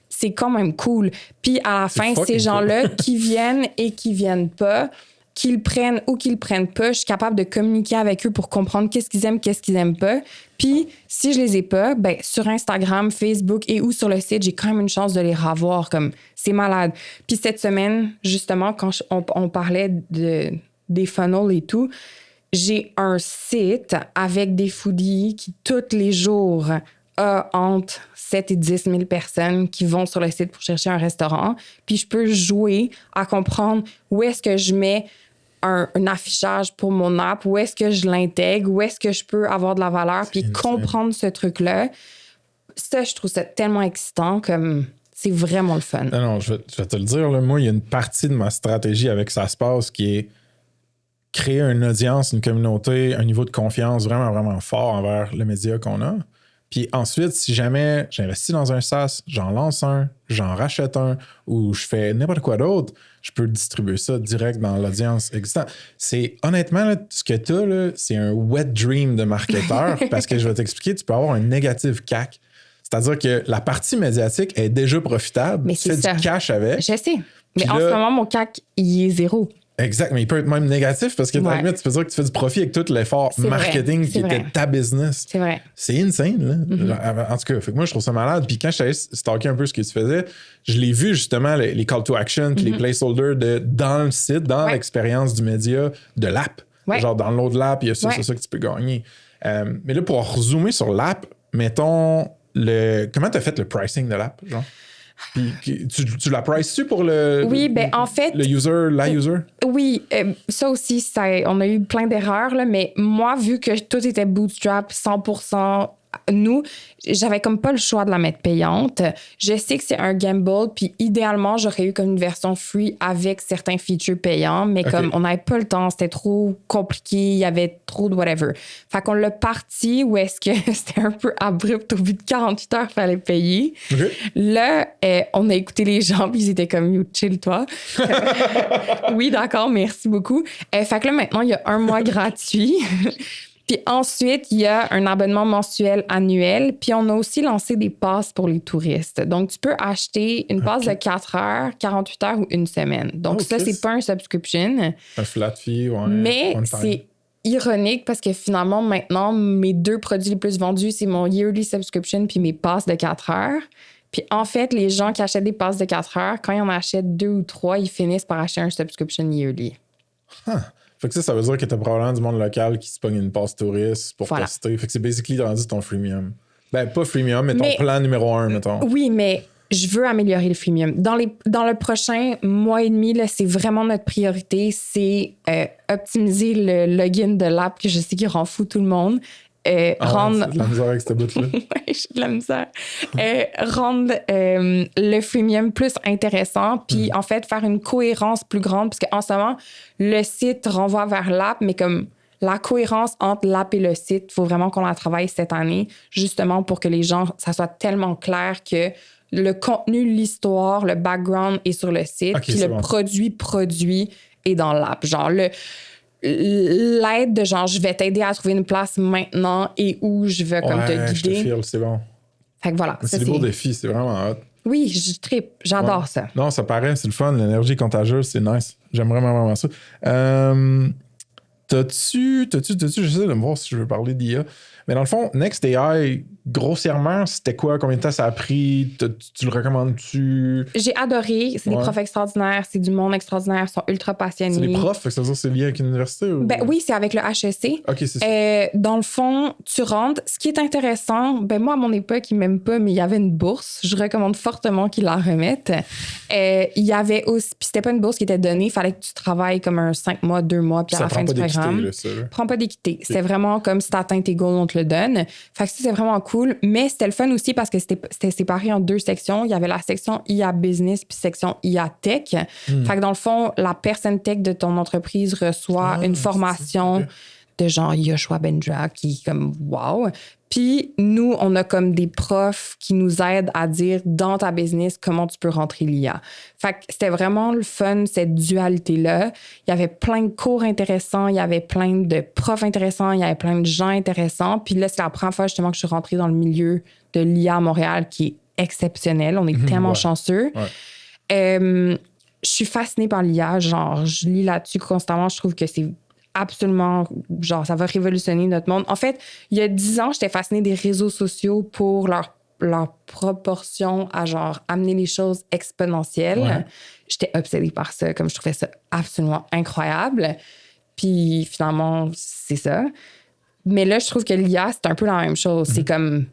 C'est quand même cool. Puis à la fin, ces gens-là qui viennent et qui viennent pas, qu'ils prennent ou qu'ils prennent pas, je suis capable de communiquer avec eux pour comprendre qu'est-ce qu'ils aiment, qu'est-ce qu'ils aiment pas. Puis si je les ai pas, ben sur Instagram, Facebook et ou sur le site, j'ai quand même une chance de les revoir. Comme c'est malade. Puis cette semaine, justement, quand on parlait des funnels et tout, j'ai un site avec des foodies qui tous les jours a entre 7 et 10 000 personnes qui vont sur le site pour chercher un restaurant. Puis je peux jouer à comprendre où est-ce que je mets un affichage pour mon app, où est-ce que je l'intègre, où est-ce que je peux avoir de la valeur, puis comprendre ce truc-là. Ça, je trouve ça tellement excitant, comme c'est vraiment le fun. Non, je vais te le dire, là, moi, il y a une partie de ma stratégie avec Ça se passe qui est créer une audience, une communauté, un niveau de confiance vraiment, vraiment fort envers le média qu'on a. Puis ensuite, si jamais j'investis dans un SaaS, j'en lance un, j'en rachète un, ou je fais n'importe quoi d'autre, je peux distribuer ça direct dans l'audience existante. C'est honnêtement, là, ce que tu as, là, c'est un wet dream de marketeur parce que je vais t'expliquer, tu peux avoir un négatif CAC. C'est-à-dire que la partie médiatique est déjà profitable. Mais tu fais du cash avec. Je sais. Mais en ce moment, mon CAC, il est 0. Exact, mais il peut être même négatif parce que tu peux dire que tu fais du profit avec tout l'effort marketing qui était ta business. C'est vrai. C'est insane, là. En tout cas, fait que moi, je trouve ça malade. Puis quand je t'avais stalké un peu ce que tu faisais, je l'ai vu justement, les call to action, puis les placeholders dans le site, dans l'expérience du média, de l'app. Genre, dans l'autre l'app, il y a ça, c'est ça que tu peux gagner. Mais là, pour zoomer sur l'app, mettons, comment tu as fait le pricing de l'app, genre? Puis tu la prices-tu pour le... Oui, ben en fait... La user? Oui, ça aussi, on a eu plein d'erreurs, là, mais moi, vu que tout était bootstrap 100%, nous, j'avais comme pas le choix de la mettre payante. Je sais que c'est un gamble, puis idéalement, j'aurais eu comme une version free avec certains features payants, mais comme on n'avait pas le temps, c'était trop compliqué, il y avait trop de whatever. Fait qu'on l'a parti où est-ce que c'était un peu abrupt, au bout de 48 heures, il fallait payer. Là, on a écouté les gens, puis ils étaient comme, you chill, toi. Oui, d'accord, merci beaucoup. Fait que là, maintenant, il y a 1 mois gratuit. Puis ensuite, il y a un abonnement mensuel annuel. Puis on a aussi lancé des passes pour les touristes. Donc, tu peux acheter une passe de 4 heures, 48 heures ou 1 semaine. Donc, ça, c'est pas un subscription. Un flat fee, ouais. Mais c'est ironique parce que finalement, maintenant, mes 2 produits les plus vendus, c'est mon yearly subscription puis mes passes de 4 heures. Puis en fait, les gens qui achètent des passes de 4 heures, quand ils en achètent 2 ou 3, ils finissent par acheter un subscription yearly. Fait que ça veut dire que t'as probablement du monde local qui se pogne une passe touriste pour tester. Fait que c'est basically rendu ton freemium. Ben, pas freemium, mais ton plan numéro 1, mettons. Oui, mais je veux améliorer le freemium. Dans le prochain mois et demi, là, c'est vraiment notre priorité, c'est optimiser le login de l'app, que je sais qu'il rend fou tout le monde. Rendre... C'est de la misère avec cette bout-là. Oui, j'ai de la misère. Rendre le freemium plus intéressant, puis en fait, faire une cohérence plus grande, parce qu'en ce moment, le site renvoie vers l'app, mais comme la cohérence entre l'app et le site, il faut vraiment qu'on la travaille cette année, justement pour que les gens, ça soit tellement clair que le contenu, l'histoire, le background est sur le site, puis le produit est dans l'app. Genre, l'aide de genre, je vais t'aider à trouver une place maintenant et où je veux comme te guider. Je te file, c'est bon. Fait que voilà. C'est des beaux défis, c'est vraiment hot. Oui, je trippe, j'adore ça. Non, ça paraît, c'est le fun, l'énergie contagieuse, c'est nice. J'aime vraiment ça. T'as-tu, j'essaie de me voir si je veux parler d'IA, mais dans le fond, NextAI, grossièrement, c'était quoi? Combien de temps ça a pris? Tu le recommandes-tu? J'ai adoré. C'est des profs extraordinaires. C'est du monde extraordinaire. Ils sont ultra passionnés. C'est des profs? Ça veut dire que c'est lié avec une université? Ou... Ben oui, c'est avec le HEC. OK, c'est ça. Dans le fond, tu rentres. Ce qui est intéressant, ben moi, à mon époque, ils m'aiment pas, mais il y avait une bourse. Je recommande fortement qu'ils la remettent. Il y avait aussi... Puis c'était pas une bourse qui était donnée. Il fallait que tu travailles comme un 5 mois, 2 mois, puis à la fin du programme. Là, ça, là. Prends pas d'équité. Okay. C'était vraiment comme si t'atteins tes goals, on te le donne. Fait que ça, c'est vraiment cool. Mais c'était le fun aussi parce que c'était séparé en 2 sections. Il y avait la section IA Business puis section IA Tech. Fait que dans le fond, la personne tech de ton entreprise reçoit une formation de genre Yoshua Bendra qui est comme wow. Puis nous, on a comme des profs qui nous aident à dire dans ta business comment tu peux rentrer l'IA. Fait que c'était vraiment le fun, cette dualité-là. Il y avait plein de cours intéressants, il y avait plein de profs intéressants, il y avait plein de gens intéressants. Puis là, c'est la première fois justement que je suis rentrée dans le milieu de l'IA à Montréal qui est exceptionnel. On est tellement chanceux. Je suis fascinée par l'IA. Genre, je lis là-dessus constamment. Je trouve que c'est absolument, genre, ça va révolutionner notre monde. En fait, il y a 10 ans, j'étais fascinée des réseaux sociaux pour leur proportion à, genre, amener les choses exponentielles. J'étais obsédée par ça, comme je trouvais ça absolument incroyable. Puis, finalement, c'est ça. Mais là, je trouve que l'IA, c'est un peu la même chose. C'est comme,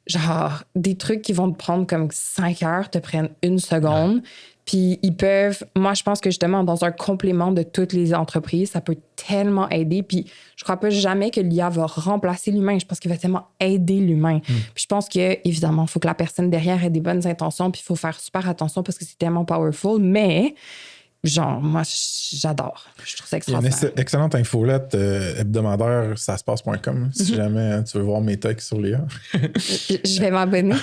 genre, des trucs qui vont te prendre comme 5 heures, te prennent 1 seconde. Puis ils peuvent... Moi, je pense que justement, dans un complément de toutes les entreprises, ça peut tellement aider. Puis je crois pas jamais que l'IA va remplacer l'humain. Je pense qu'il va tellement aider l'humain. Puis je pense que, évidemment, il faut que la personne derrière ait des bonnes intentions. Puis il faut faire super attention parce que c'est tellement powerful. Mais... genre, moi, j'adore. Je trouve ça extraordinaire. Il y a une excellente infolette hebdomadaire, ça se passe.com, si jamais tu veux voir mes textes sur l'IA. Je vais m'abonner.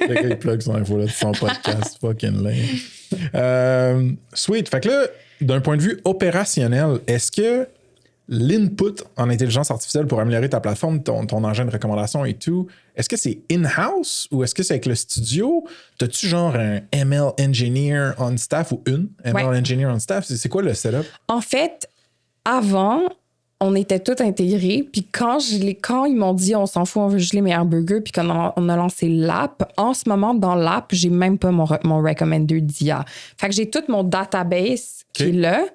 Le gars, il plug son infolette, son podcast, fucking lame. Sweet. Fait que là, d'un point de vue opérationnel, est-ce que l'input en intelligence artificielle pour améliorer ta plateforme, ton engin de recommandation et tout, est-ce que c'est in-house ou est-ce que c'est avec le studio? T'as-tu genre un ML engineer on staff ou une ML engineer on staff? C'est quoi le setup? En fait, avant, on était tous intégrés. Puis quand ils m'ont dit on s'en fout, on veut juste les meilleurs burgers, puis quand on a lancé l'app, en ce moment, dans l'app, j'ai même pas mon recommender d'IA. Fait que j'ai tout mon database qui est là,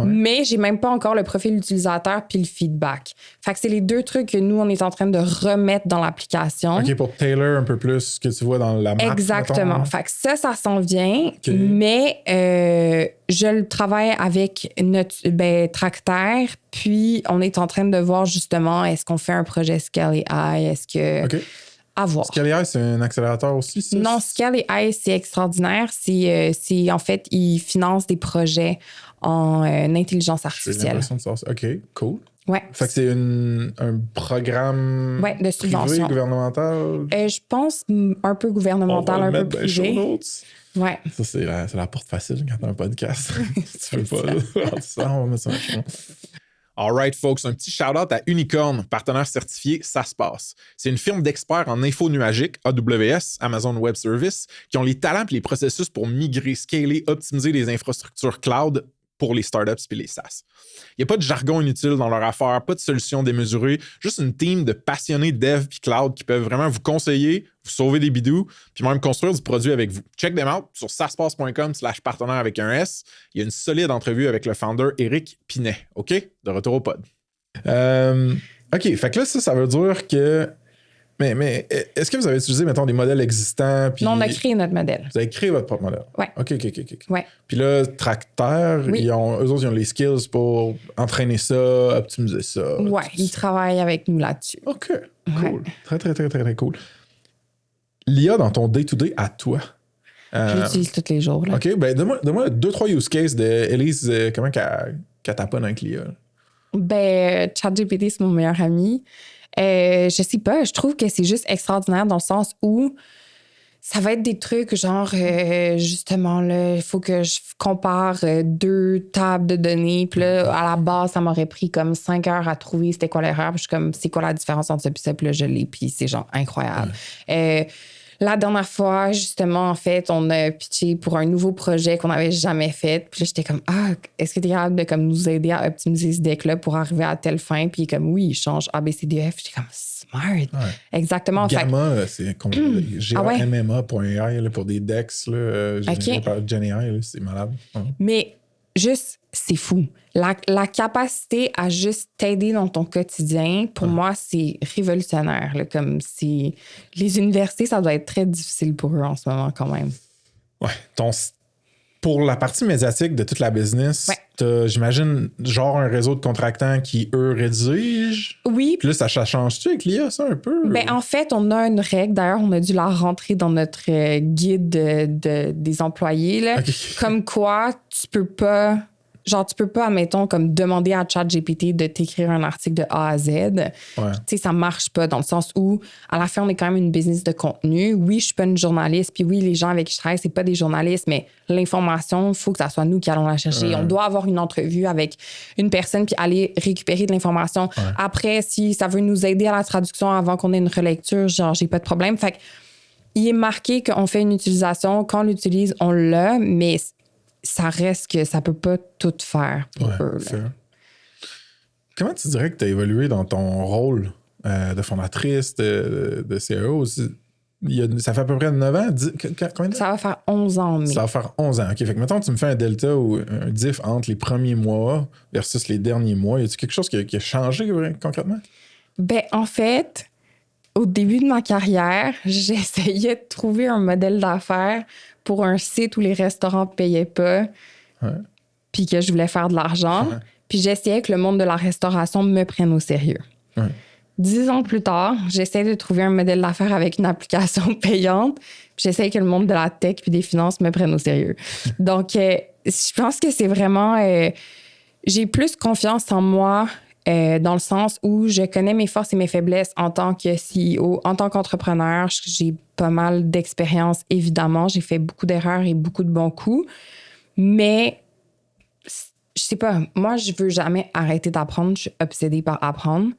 mais j'ai même pas encore le profil utilisateur puis le feedback. Fait que c'est les 2 trucs que nous, on est en train de remettre dans l'application. OK, pour tailor un peu plus ce que tu vois dans la map. Exactement. Mettons. Fait que ça s'en vient, mais je le travaille avec notre Tractaire Puis, on est en train de voir justement, est-ce qu'on fait un projet Scale AI? Est-ce que... OK. À voir. Scale AI, c'est un accélérateur aussi, ça? Non, Scale AI, c'est extraordinaire. C'est en fait, ils financent des projets en intelligence artificielle. J'ai l'impression de savoir ça. OK, cool. Ouais. Fait que c'est un programme de subvention. privé, gouvernemental? Je pense un peu gouvernemental, un peu privé. Ouais. Ça, c'est la porte facile quand t'as un podcast. Tu peux pas ça, on va mettre ça en champ. All right, folks, un petit shout-out à Unicorn, partenaire certifié, ça se passe. C'est une firme d'experts en info nuagique, AWS, Amazon Web Services, qui ont les talents et les processus pour migrer, scaler, optimiser les infrastructures cloud pour les startups et les SaaS. Il n'y a pas de jargon inutile dans leur affaire, pas de solution démesurée, juste une team de passionnés dev puis cloud qui peuvent vraiment vous conseiller, vous sauver des bidous, puis même construire du produit avec vous. Check them out sur saspace.com/partenaire avec un S. Il y a une solide entrevue avec le founder Éric Pinet. OK? De retour au pod. OK, fait que là, ça veut dire que... Mais est-ce que vous avez utilisé, mettons, des modèles existants? Puis... Non, on a créé notre modèle. Vous avez créé votre propre modèle? Oui. OK. Ouais. Puis là, Tracteur, oui. eux autres, ils ont les skills pour entraîner ça, optimiser ça. Oui, ils travaillent avec nous là-dessus. OK, cool. Ouais. Très cool. L'IA dans ton day-to-day à toi? Je l'utilise tous les jours. Là. OK, ben donne-moi 2-3 use cases d'Élise, comment qu'elle taponne avec l'IA? Ben, ChatGPT, c'est mon meilleur ami. Je sais pas, je trouve que c'est juste extraordinaire dans le sens où ça va être des trucs genre, justement, là, il faut que je compare 2 tables de données. Puis là, à la base, ça m'aurait pris comme 5 heures à trouver c'était quoi l'erreur. Puis je suis comme, c'est quoi la différence entre ça et ça? Puis là, je l'ai, puis c'est genre incroyable. Ouais. La dernière fois, justement, en fait, on a pitché pour un nouveau projet qu'on n'avait jamais fait. Puis là, j'étais comme, est-ce que tu es capable de comme, nous aider à optimiser ce deck-là pour arriver à telle fin? Puis comme, oui, il change ABCDF. J'étais comme, smart. Ouais. Exactement. Gamma, c'est comme GAMMA.ai pour des decks. Générés par GenAI, c'est malade. Ouais. Mais juste, c'est fou. La capacité à juste t'aider dans ton quotidien, pour moi, c'est révolutionnaire. Là, comme si les universités, ça doit être très difficile pour eux en ce moment quand même. Ouais. Pour la partie médiatique de toute la business, t'as, j'imagine, genre un réseau de contractants qui, eux, rédigent. Oui. Puis là, ça change-tu avec l'IA, ça, un peu? Ben, en fait, on a une règle. D'ailleurs, on a dû la rentrer dans notre guide des employés. Là. Okay. Comme quoi, tu peux pas, admettons, comme demander à ChatGPT de t'écrire un article de A à Z. Ouais. Tu sais, ça marche pas dans le sens où, à la fin, on est quand même une business de contenu. Oui, je suis pas une journaliste, puis oui, les gens avec qui je travaille, c'est pas des journalistes, mais l'information, il faut que ça soit nous qui allons la chercher. On doit avoir une entrevue avec une personne puis aller récupérer de l'information. Ouais. Après, si ça veut nous aider à la traduction avant qu'on ait une relecture, genre, j'ai pas de problème. Fait qu'il est marqué qu'on fait une utilisation. Quand on l'utilise, on l'a, mais ça reste que ça peut pas tout faire pour eux. Comment tu dirais que tu as évolué dans ton rôle de fondatrice, de CEO? Ça fait à peu près 9 ans? Combien de temps? Ça va faire 11 ans. Mais... Ça va faire 11 ans. OK. Fait que mettons, tu me fais un delta ou un diff entre les premiers mois versus les derniers mois. Y a-t-il quelque chose qui a changé concrètement? Ben, en fait, au début de ma carrière, j'essayais de trouver un modèle d'affaires pour un site où les restaurants ne payaient pas, puis que je voulais faire de l'argent. Puis j'essayais que le monde de la restauration me prenne au sérieux. 10 ans plus tard, j'essaie de trouver un modèle d'affaires avec une application payante, puis j'essaie que le monde de la tech puis des finances me prenne au sérieux. Donc, je pense que c'est vraiment... j'ai plus confiance en moi dans le sens où je connais mes forces et mes faiblesses en tant que CEO, en tant qu'entrepreneur. J'ai pas mal d'expérience, évidemment. J'ai fait beaucoup d'erreurs et beaucoup de bons coups. Mais, je sais pas, moi, je veux jamais arrêter d'apprendre. Je suis obsédée par apprendre.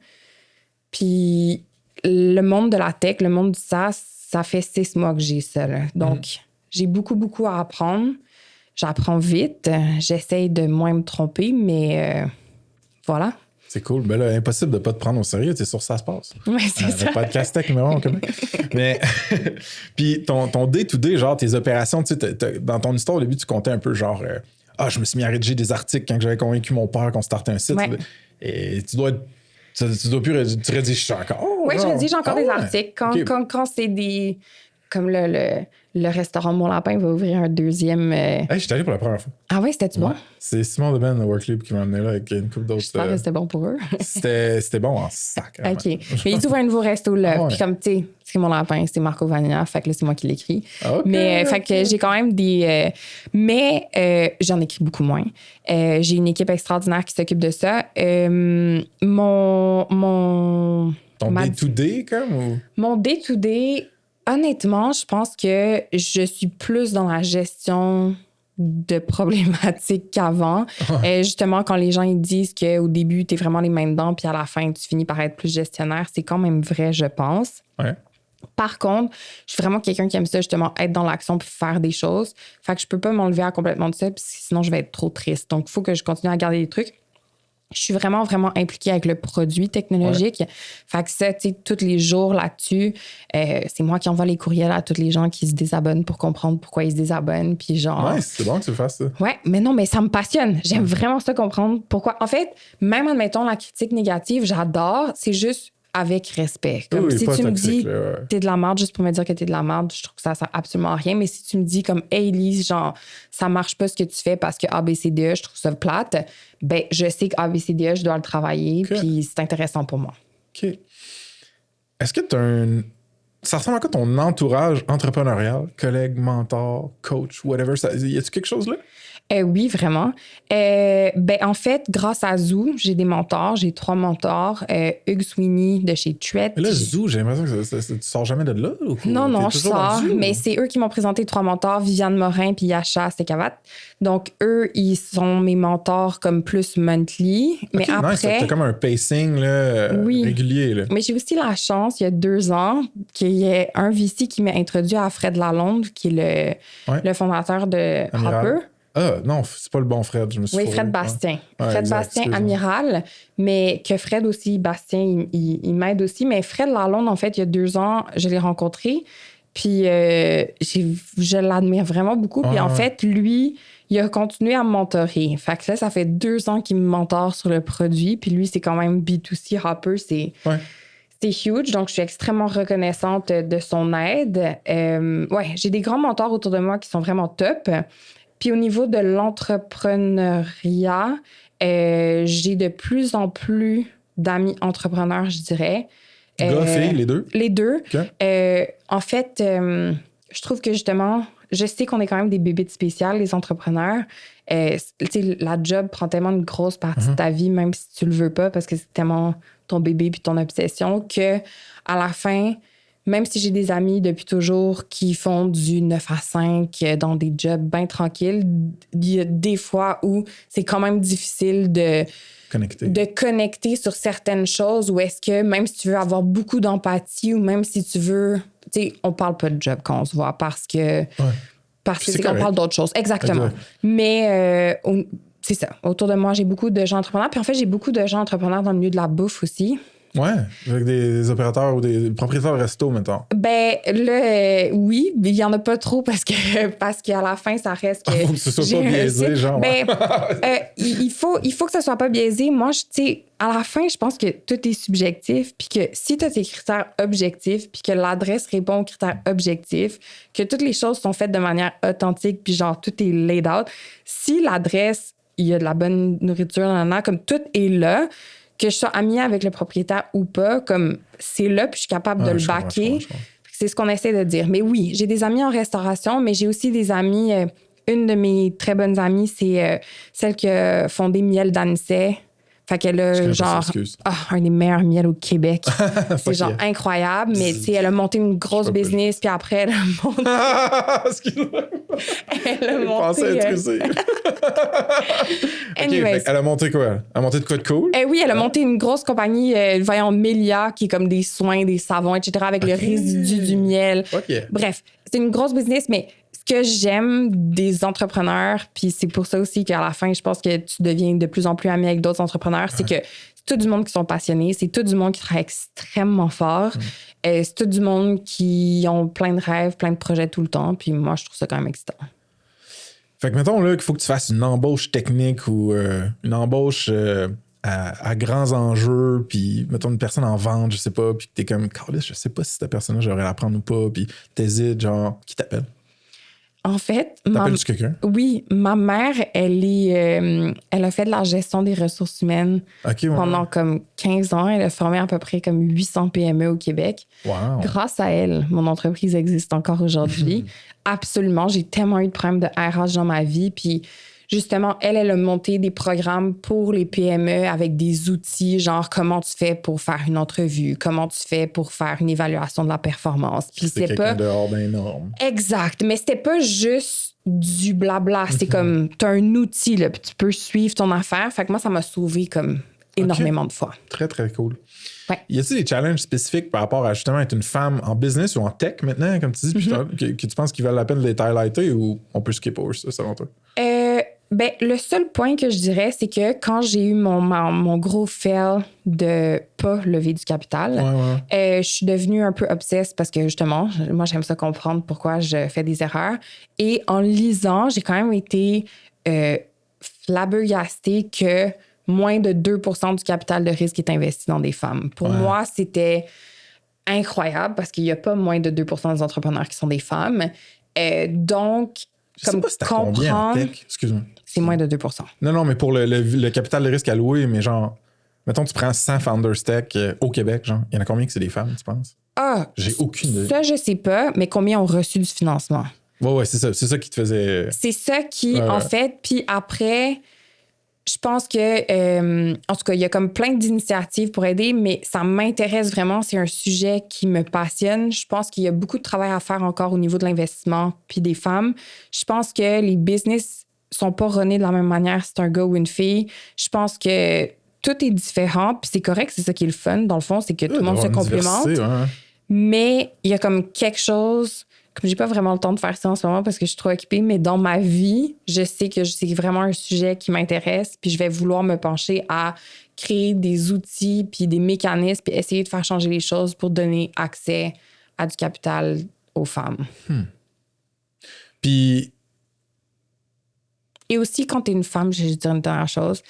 Puis, le monde de la tech, le monde du SaaS, ça fait 6 mois que j'ai ça. Là. Donc, j'ai beaucoup à apprendre. J'apprends vite. J'essaye de moins me tromper, mais voilà. C'est cool. Ben là, impossible de ne pas te prendre au sérieux. C'est sur ça se passe. Oui, c'est ça. Le podcast tech numéro 1 au Québec. Mais, puis ton day-to-day, genre tes opérations, tu sais, dans ton histoire, au début, tu comptais un peu genre, je me suis mis à rédiger des articles quand j'avais convaincu mon père qu'on startait un site. Ouais. Et tu dois tu rédiges ça encore. Oui, je rédige encore des articles. Quand c'est des... comme le restaurant Mon Lapin va ouvrir un deuxième. Hey, j'étais allé pour la première fois. Ah oui, c'était-tu bon? C'est Simon Deben de Worklib qui m'a amené là avec une couple d'autres. J'espère que c'était bon pour eux. C'était bon en sac. OK. Mais ils ouvrent un nouveau resto là. Ah ouais. Puis comme, tu sais, c'est Mon Lapin, c'est Marco Vanilla. Fait que là, c'est moi qui l'écris. Okay, mais fait que j'ai quand même des... mais j'en écris beaucoup moins. J'ai une équipe extraordinaire qui s'occupe de ça. Ton day-to-day, comme? Ou? Mon day-to-day, honnêtement, je pense que je suis plus dans la gestion de problématiques qu'avant. Justement, quand les gens ils disent qu'au début, tu es vraiment les mains dedans, puis à la fin, tu finis par être plus gestionnaire, c'est quand même vrai, je pense. Ouais. Par contre, je suis vraiment quelqu'un qui aime ça, justement, être dans l'action puis faire des choses. Fait que je peux pas m'enlever complètement de ça, puis sinon, je vais être trop triste. Donc, il faut que je continue à garder des trucs. Je suis vraiment, vraiment impliquée avec le produit technologique. Ouais. Fait que ça, tu sais, tous les jours là-dessus, c'est moi qui envoie les courriels à tous les gens qui se désabonnent pour comprendre pourquoi ils se désabonnent. Puis genre... Ouais, c'est bon que tu fasses ça. Ouais, mais non, mais ça me passionne. J'aime vraiment ça comprendre pourquoi. En fait, même admettons la critique négative, j'adore. C'est juste avec respect. Comme oui, si tu me dis là, t'es de la merde juste pour me dire que t'es de la merde, je trouve que ça sert absolument à rien. Mais si tu me dis comme hey Lise, genre ça marche pas ce que tu fais parce que ABCDE, je trouve ça plate, ben je sais que ABCDE, je dois le travailler, puis c'est intéressant pour moi. OK. Est-ce que tu as ça ressemble à quoi ton entourage entrepreneurial, collègue, mentor, coach, whatever? Y a-tu quelque chose là? Oui, vraiment. Ben, en fait, grâce à Zoo, j'ai des mentors. J'ai 3 mentors. Hugues Sweeney de chez Truett. Mais là, Zoo, j'ai l'impression que tu sors jamais de là? Ou non, je sors. Mais c'est eux qui m'ont présenté 3 mentors, Viviane Morin puis Yasha Sekavat. Donc, eux, ils sont mes mentors comme plus monthly. Mais okay, après... Nice. T'as comme un pacing là, régulier. Là. Mais j'ai aussi la chance, il y a 2 ans, qu'il y ait un VC qui m'a introduit à Fred Lalonde, qui est le fondateur de Hopper. Ah, non, c'est pas le bon Fred, je me suis Oui, Fred Bastien. Fred exact, Bastien, amiral, mais que Fred aussi, Bastien, il m'aide aussi. Mais Fred Lalonde, en fait, il y a 2 ans, je l'ai rencontré, puis je l'admire vraiment beaucoup. Puis en fait, lui, il a continué à me mentorer. Fait que là, ça fait 2 ans qu'il me mentore sur le produit, puis lui, c'est quand même B2C Hopper, c'est huge, donc je suis extrêmement reconnaissante de son aide. J'ai des grands mentors autour de moi qui sont vraiment top. Puis au niveau de l'entrepreneuriat, j'ai de plus en plus d'amis entrepreneurs, je dirais. Gars, filles, les deux? Les deux. Okay. En fait, je trouve que justement, je sais qu'on est quand même des bébites spéciales, les entrepreneurs. La job prend tellement une grosse partie de ta vie, même si tu le veux pas, parce que c'est tellement ton bébé puis ton obsession, que à la fin... Même si j'ai des amis depuis toujours qui font du 9 à 5 dans des jobs bien tranquilles, il y a des fois où c'est quand même difficile de connecter sur certaines choses, ou est-ce que même si tu veux avoir beaucoup d'empathie ou même si tu veux... Tu sais, on parle pas de job quand on se voit parce que c'est qu'on parle d'autres choses. Exactement. Exact. Mais c'est ça. Autour de moi, j'ai beaucoup de gens entrepreneurs. Puis en fait, j'ai beaucoup de gens entrepreneurs dans le milieu de la bouffe aussi. Ouais, avec des opérateurs ou des propriétaires de resto, mettons. Ben, là, oui, mais il n'y en a pas trop parce qu'à la fin, ça reste que... Il faut que ce soit pas biaisé, genre. Ben, il faut que ce soit pas biaisé. Moi, tu sais, à la fin, je pense que tout est subjectif, puis que si tu as tes critères objectifs, puis que l'adresse répond aux critères objectifs, que toutes les choses sont faites de manière authentique, puis genre, tout est laid out, si l'adresse, il y a de la bonne nourriture, comme tout est là, que je sois amie avec le propriétaire ou pas, comme c'est là, puis je suis capable de le backer. C'est ce qu'on essaie de dire. Mais oui, j'ai des amis en restauration, mais j'ai aussi des amis... une de mes très bonnes amies, c'est celle qui a fondé Miel d'Annecy. Fait qu'elle a genre un des meilleurs miels au Québec. C'est genre incroyable, mais tu sais, elle a monté une grosse business, puis après, elle a monté... elle a monté... Okay, elle a monté quoi? Elle a monté de quoi de cool? Oui, elle a monté une grosse compagnie, voyons, Melia, qui est comme des soins, des savons, etc., avec le résidu du miel. Bref, c'est une grosse business, mais... Ce que j'aime des entrepreneurs, puis c'est pour ça aussi qu'à la fin, je pense que tu deviens de plus en plus ami avec d'autres entrepreneurs, c'est que c'est tout du monde qui sont passionnés, c'est tout du monde qui travaille extrêmement fort, c'est tout du monde qui ont plein de rêves, plein de projets tout le temps, puis moi, je trouve ça quand même excitant. Fait que mettons là qu'il faut que tu fasses une embauche technique ou une embauche à grands enjeux, puis mettons une personne en vente, je sais pas, puis que t'es comme, Carlis, je sais pas si cette personne-là, j'aurais la prendre ou pas, puis t'hésites, genre, qui t'appelle? En fait, t'appelles-tu quelqu'un? Oui, ma mère, elle a fait de la gestion des ressources humaines pendant comme 15 ans. Elle a formé à peu près comme 800 PME au Québec. Wow. Grâce à elle, mon entreprise existe encore aujourd'hui. Absolument, j'ai tellement eu de problèmes de RH dans ma vie, puis justement, elle a monté des programmes pour les PME avec des outils, genre comment tu fais pour faire une entrevue, comment tu fais pour faire une évaluation de la performance. Puis c'est pas dehors des normes. Exact, mais c'était pas juste du blabla. C'est comme, tu as un outil, là, puis tu peux suivre ton affaire. Fait que moi, ça m'a sauvé comme énormément de fois. Très, très cool. Ouais. Y a-t-il des challenges spécifiques par rapport à justement être une femme en business ou en tech maintenant, comme tu dis, que tu penses qu'ils valent la peine de les highlighter ou on peut skip over ça, selon toi? Ben, le seul point que je dirais, c'est que quand j'ai eu mon gros fail de pas lever du capital, je suis devenue un peu obsesse parce que justement, moi, j'aime ça comprendre pourquoi je fais des erreurs. Et en lisant, j'ai quand même été flabbergastée que moins de 2% du capital de risque est investi dans des femmes. Pour moi, c'était incroyable parce qu'il n'y a pas moins de 2% des entrepreneurs qui sont des femmes. Donc, je sais pas si t'as combien en tech? Excuse-moi. C'est moins de 2%. Non, mais pour le capital de risque alloué, mais genre, mettons, tu prends 100 Founders Tech au Québec, genre, il y en a combien que c'est des femmes, tu penses? J'ai aucune idée. Ça, je sais pas, mais combien ont reçu du financement? Ouais, c'est ça. C'est ça qui te faisait... C'est ça qui, en fait, puis après, je pense que, en tout cas, il y a comme plein d'initiatives pour aider, mais ça m'intéresse vraiment. C'est un sujet qui me passionne. Je pense qu'il y a beaucoup de travail à faire encore au niveau de l'investissement puis des femmes. Je pense que les business sont pas runnés de la même manière si c'est un gars ou une fille. Je pense que tout est différent, puis c'est correct, c'est ça qui est le fun, dans le fond, c'est que tout le monde se complémente. Mais il y a comme quelque chose, comme j'ai pas vraiment le temps de faire ça en ce moment parce que je suis trop occupée, mais dans ma vie, je sais que c'est vraiment un sujet qui m'intéresse, puis je vais vouloir me pencher à créer des outils, puis des mécanismes, puis essayer de faire changer les choses pour donner accès à du capital aux femmes. Puis... Et aussi, quand t'es une femme, je vais dire une dernière chose,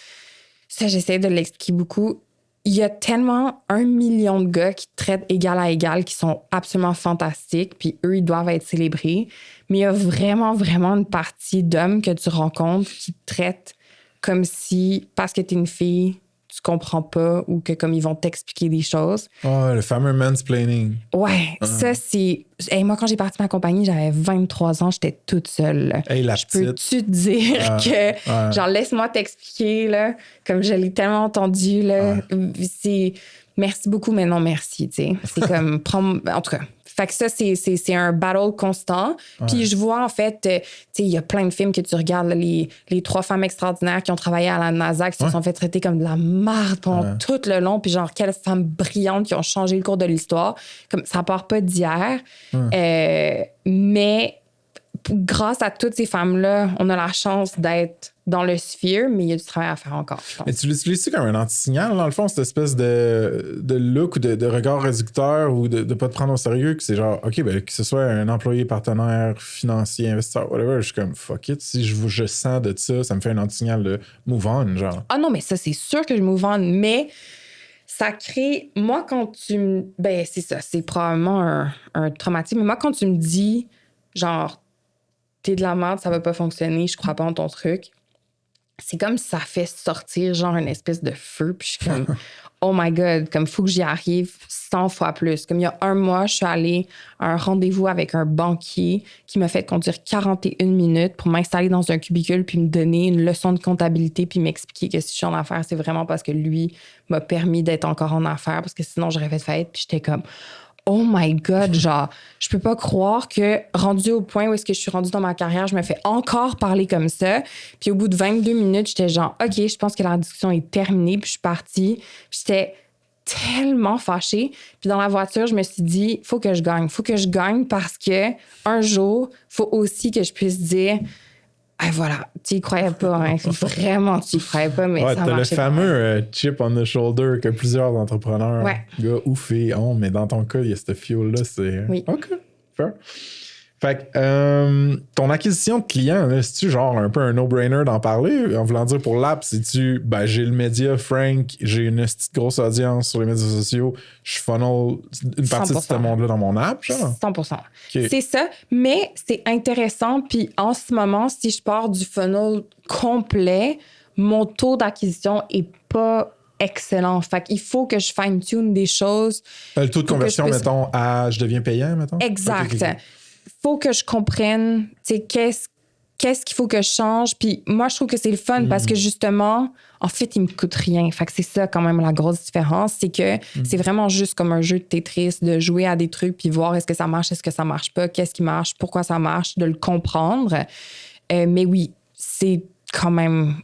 ça, j'essaie de l'expliquer beaucoup. Il y a tellement 1 million de gars qui traitent égal à égal, qui sont absolument fantastiques, puis eux, ils doivent être célébrés. Mais il y a vraiment, vraiment une partie d'hommes que tu rencontres qui te traitent comme si, parce que t'es une fille, tu comprends pas ou que comme ils vont t'expliquer des choses. Le fameux mansplaining. Ouais, ça, c'est... Hey, moi, quand j'ai parti ma compagnie, j'avais 23 ans, j'étais toute seule. Hey, la je peux-tu te dire que... Genre, laisse-moi t'expliquer, là, comme je l'ai tellement entendu, là. C'est... Merci beaucoup, mais non merci, tu sais. C'est comme... En tout cas... Fait que ça, c'est un battle constant. Puis je vois, en fait, tu sais, il y a plein de films que tu regardes, là, les 3 femmes extraordinaires qui ont travaillé à la NASA, qui se sont fait traiter comme de la marde pendant tout le long. Puis genre, quelles femmes brillantes qui ont changé le cours de l'histoire. Comme ça part pas d'hier. Mais grâce à toutes ces femmes-là, on a la chance d'être dans le sphere, mais il y a du travail à faire encore, je pense. Mais tu l'utilises comme un anti-signal, dans le fond, cette espèce de look ou de regard réducteur ou de pas te prendre au sérieux, que c'est genre, OK, ben, que ce soit un employé, partenaire, financier, investisseur, whatever, je suis comme, fuck it, si je sens de ça me fait un anti-signal de move on, genre. Ah non, mais ça, c'est sûr que je move on, mais ça crée... Moi, quand tu me... Ben, c'est ça, c'est probablement un traumatisme, mais moi, quand tu me dis, genre, t'es de la merde, ça va pas fonctionner, je crois pas en ton truc, c'est comme ça fait sortir genre une espèce de feu, puis je suis comme oh my god, comme faut que j'y arrive 100 fois plus. Comme il y a 1 mois, je suis allée à un rendez-vous avec un banquier qui m'a fait conduire 41 minutes pour m'installer dans un cubicule puis me donner une leçon de comptabilité puis m'expliquer que si je suis en affaires, c'est vraiment parce que lui m'a permis d'être encore en affaires parce que sinon j'aurais fait faillite. Puis j'étais comme oh my God, genre, je peux pas croire que rendu au point où est-ce que je suis rendue dans ma carrière, je me fais encore parler comme ça. Puis au bout de 22 minutes, j'étais genre, OK, je pense que la discussion est terminée. Puis je suis partie. Puis j'étais tellement fâchée. Puis dans la voiture, je me suis dit, faut que je gagne. Faut que je gagne parce que un jour, faut aussi que je puisse dire... Ah, voilà, tu y croyais pas, hein? Vraiment, tu y croyais pas, mais ça t'as le fameux chip on the shoulder que plusieurs entrepreneurs, gars ou filles, ont, mais dans ton cas, il y a ce fuel-là, c'est... Oui. OK, fair. Fait que ton acquisition de clients, là, c'est-tu genre un peu un no-brainer d'en parler? En voulant dire pour l'app, c'est-tu j'ai le média Frank, j'ai une petite grosse audience sur les médias sociaux, je funnel une partie 100%. De ce monde-là dans mon app, genre? 100%. Okay. C'est ça, mais c'est intéressant. Puis en ce moment, si je pars du funnel complet, mon taux d'acquisition est pas excellent. Fait qu'il faut que je fine-tune des choses. Le taux de conversion, mettons, à je deviens payant, mettons? Exact. Okay. Faut que je comprenne, tu sais, qu'est-ce qu'il faut que je change. Puis moi, je trouve que c'est le fun parce que justement, en fait, il me coûte rien. Fait que c'est ça quand même la grosse différence. C'est que c'est vraiment juste comme un jeu de Tetris, de jouer à des trucs puis voir est-ce que ça marche, est-ce que ça marche pas, qu'est-ce qui marche, pourquoi ça marche, de le comprendre. Mais oui, c'est quand même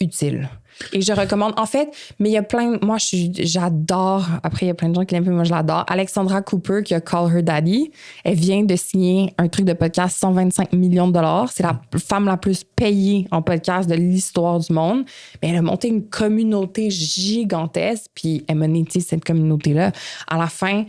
utile. Et je recommande, en fait, mais il y a moi, j'adore, après, il y a plein de gens qui l'aiment, moi, je l'adore. Alexandra Cooper, qui a Call Her Daddy, elle vient de signer un truc de podcast, 125 millions de dollars. C'est la femme la plus payée en podcast de l'histoire du monde. Mais elle a monté une communauté gigantesque, puis elle monétise cette communauté-là. À la fin,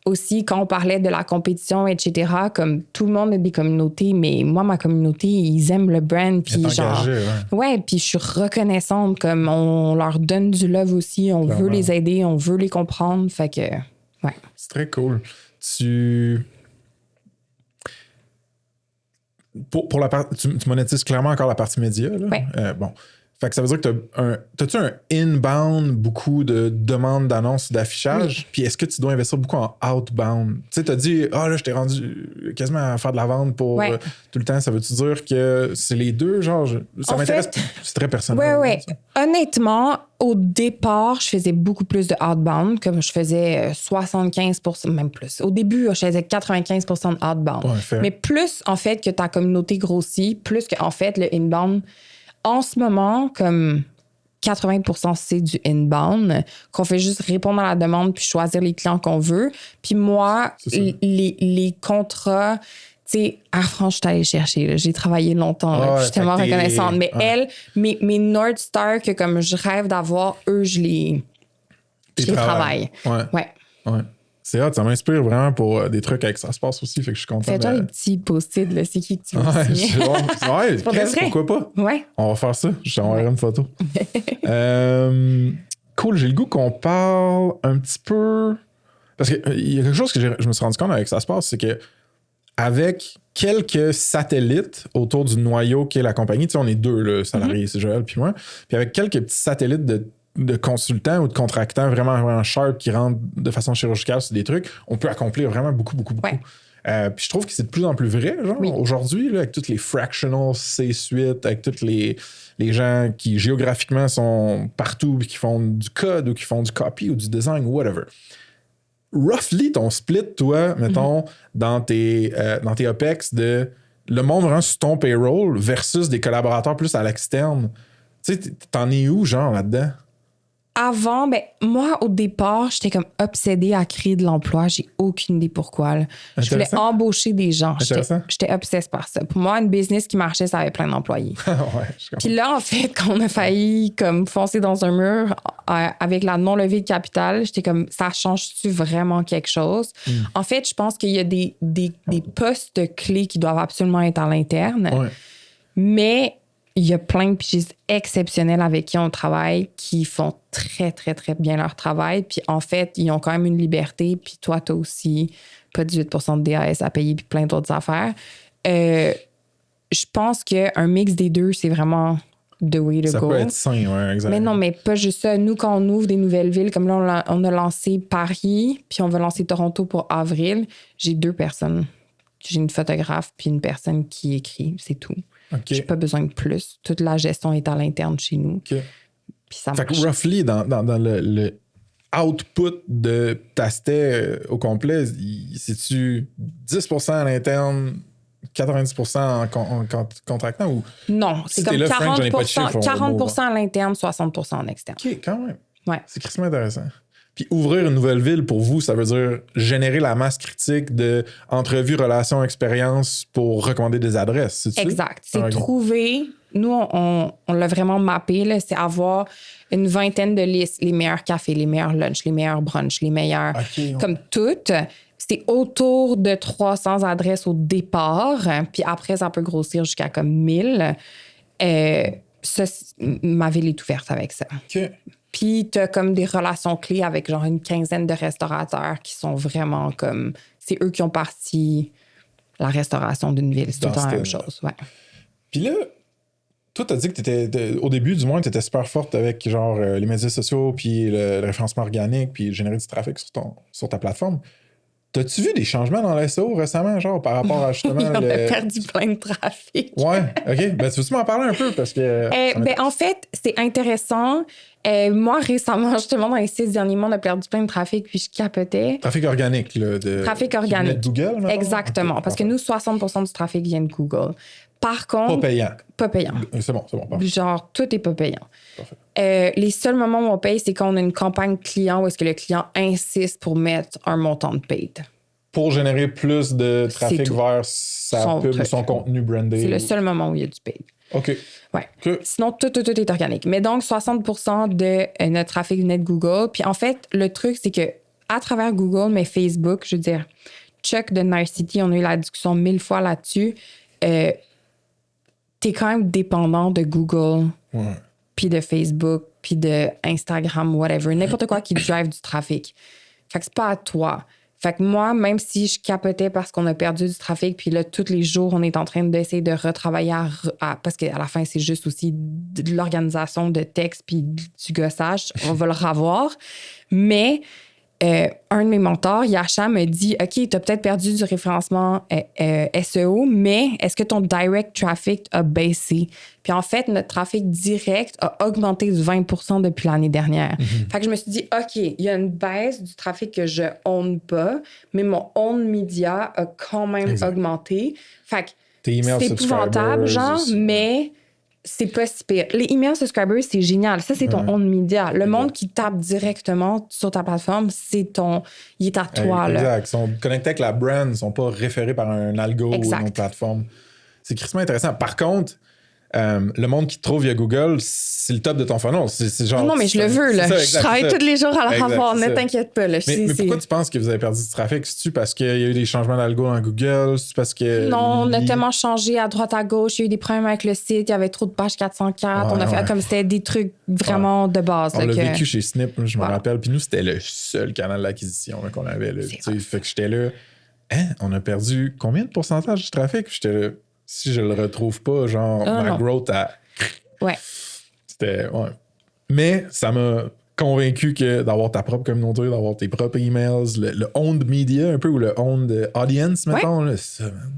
aussi, quand on parlait de la compétition, etc., comme tout le monde a des communautés, mais moi, ma communauté, ils aiment le brand. Puis genre, ouais, puis je suis reconnaissante, comme on leur donne du love aussi, on veut les aider, on veut les comprendre. Fait que, ouais. C'est très cool. Tu monétises clairement encore la partie média, là? Ouais. Bon. Fait que ça veut dire que t'as-tu un inbound, beaucoup de demandes d'annonces, d'affichage? Oui. Puis est-ce que tu dois investir beaucoup en outbound? Tu sais, t'as dit, là, je t'ai rendu quasiment à faire de la vente pour tout le temps. Ça veut-tu dire que c'est les deux? Genre, ça m'intéresse, c'est très personnel. Oui. Honnêtement, au départ, je faisais beaucoup plus de outbound, comme je faisais 75%, même plus. Au début, je faisais 95% de outbound. Mais plus, en fait, que ta communauté grossit, plus que, en fait, le inbound... En ce moment, comme 80%, c'est du inbound, qu'on fait juste répondre à la demande puis choisir les clients qu'on veut. Puis moi, les contrats, tu sais, Air France, je suis allée chercher. Là. J'ai travaillé longtemps. Là, je suis tellement reconnaissante. Mais mes North Star que comme je rêve d'avoir, eux, je les travaille. Ouais. C'est hot, ça m'inspire vraiment pour des trucs avec ça se passe aussi, fait que je suis content. Fais-toi les petits post-it, là, c'est qui que tu veux pourquoi pas? Ouais. On va faire ça, je t'enverrai une photo. Cool, j'ai le goût qu'on parle un petit peu... Parce qu'il y a quelque chose que je me suis rendu compte avec ça se passe, c'est que avec quelques satellites autour du noyau qui est la compagnie, tu sais, on est deux là, salariés, c'est Joël puis moi, puis avec quelques petits satellites de consultants ou de contractants vraiment, vraiment sharp qui rentrent de façon chirurgicale sur des trucs, on peut accomplir vraiment beaucoup. Ouais. Puis je trouve que c'est de plus en plus vrai, genre, aujourd'hui, là, avec toutes les fractional C-suite, avec tous les gens qui géographiquement sont partout et qui font du code ou qui font du copy ou du design, whatever. Roughly, ton split, toi, mettons, dans tes OPEX de le monde vraiment sur ton payroll versus des collaborateurs plus à l'externe, tu sais, t'en es où, genre, là-dedans? Avant, moi, au départ, j'étais comme obsédée à créer de l'emploi. J'ai aucune idée pourquoi. Là. Je voulais embaucher des gens. J'étais obsesse par ça. Pour moi, une business qui marchait, ça avait plein d'employés. Puis là, en fait, quand on a failli comme foncer dans un mur avec la non-levée de capital, j'étais comme, ça change-tu vraiment quelque chose? En fait, je pense qu'il y a des postes clés qui doivent absolument être à l'interne. Mais... il y a plein de pigistes exceptionnels avec qui on travaille qui font très, très, très bien leur travail. Puis en fait, ils ont quand même une liberté. Puis toi, tu as aussi pas 18% de DAS à payer puis plein d'autres affaires. Je pense qu'un mix des deux, c'est vraiment the way to go. Ça peut être sain, ouais, exactement. Mais non, mais pas juste ça. Nous, quand on ouvre des nouvelles villes, comme là, on a lancé Paris, puis on va lancer Toronto pour avril, j'ai 2 personnes. J'ai une photographe puis une personne qui écrit. C'est tout. Okay. J'ai pas besoin de plus. Toute la gestion est à l'interne chez nous. Okay. Puis ça fait marche. Que roughly, dans le output de Tastet au complet, c'est-tu 10% à l'interne, 90% en contractant? Ou non, c'est comme 40% à l'interne, 60% en externe. OK, quand même. Ouais. C'est crissement intéressant. Puis ouvrir une nouvelle ville, pour vous, ça veut dire générer la masse critique de entrevues, relations, expériences pour recommander des adresses, c'est-tu? Exact. C'est trouver... Nous, on l'a vraiment mappé, là, c'est avoir une vingtaine de listes, les meilleurs cafés, les meilleurs lunchs, les meilleurs brunchs, les meilleurs... Comme toutes. c'est autour de 300 adresses au départ, puis après, ça peut grossir jusqu'à comme 1000. Ça, ma ville est ouverte avec ça. OK. Puis t'as comme des relations clés avec genre une quinzaine de restaurateurs qui sont vraiment comme... C'est eux qui ont parti la restauration d'une ville. C'est tout le temps la même chose, ouais. Puis là, toi, t'as dit que au début, du moins, t'étais super forte avec genre les médias sociaux, puis le référencement organique, puis générer du trafic sur ta plateforme. T'as-tu vu des changements dans l'SEO récemment, genre par rapport à justement... On a perdu plein de trafic. Ouais, OK. Ben, tu veux-tu m'en parler un peu? Parce que... En fait, c'est intéressant. Moi, récemment, justement, dans les 6 derniers mois, on a perdu plein de trafic, puis je capotais. Trafic organique, là. Trafic organique. De Google, maintenant? Exactement. Okay, parce que nous, 60% du trafic vient de Google. Par contre... Pas payant. Pas payant. C'est bon. Parfait. Genre, tout est pas payant. Parfait. Les seuls moments où on paye, c'est quand on a une campagne client où est-ce que le client insiste pour mettre un montant de paid. Pour générer plus de trafic vers sa pub ou son contenu brandé. C'est le seul moment où il y a du paid. OK. Ouais. Okay. Sinon, tout est organique. Mais donc, 60% de notre trafic venait de Google. Puis en fait, le truc, c'est que à travers Google, mais Facebook, je veux dire, Chuck de Nice City, on a eu la discussion 1000 fois là-dessus. T'es quand même dépendant de Google, puis de Facebook, puis de Instagram, whatever. N'importe quoi qui drive du trafic. Fait que c'est pas à toi. Fait que moi, même si je capotais parce qu'on a perdu du trafic, puis là, tous les jours, on est en train d'essayer de retravailler parce qu'à la fin, c'est juste aussi de l'organisation de texte puis du gossage. On va le revoir. Mais un de mes mentors, Yasha, me dit « OK, tu as peut-être perdu du référencement SEO, mais est-ce que ton direct traffic a baissé? » Puis en fait, notre trafic direct a augmenté de 20% depuis l'année dernière. Fait que je me suis dit « OK, il y a une baisse du trafic que je own pas, mais mon own media a quand même augmenté. » Fait que c'est épouvantable, genre, mais... C'est pas si pire. Les email subscribers, c'est génial. Ça, c'est ton own media. Le monde qui tape directement sur ta plateforme, il est à toi. Exact. Là. Ils sont connectés avec la brand, ils sont pas référés par un algo ou une plateforme. C'est crissement intéressant. Par contre, le monde qui te trouve via Google, c'est le top de ton funnel. C'est genre, non, mais je le veux. Là. Je travaille tous les jours à la revoir. Ne t'inquiète pas. Là. Mais pourquoi tu penses que vous avez perdu du trafic? C'est-tu parce qu'il y a eu des changements d'algo dans Google? C'est parce que... Non, on a tellement changé à droite, à gauche. Il y a eu des problèmes avec le site. Il y avait trop de pages 404. On a fait comme c'était des trucs vraiment de base. On l'a vécu chez Snip, je me rappelle. Puis nous, c'était le seul canal d'acquisition qu'on avait. Là, fait que j'étais là... On a perdu combien de pourcentage du trafic? J'étais là... Si je le retrouve pas, genre, ma growth a... Ouais. C'était... Ouais. Mais ça m'a convaincu que d'avoir ta propre communauté, d'avoir tes propres emails, le owned media un peu, ou le owned audience, mettons, là, c'est ça, man.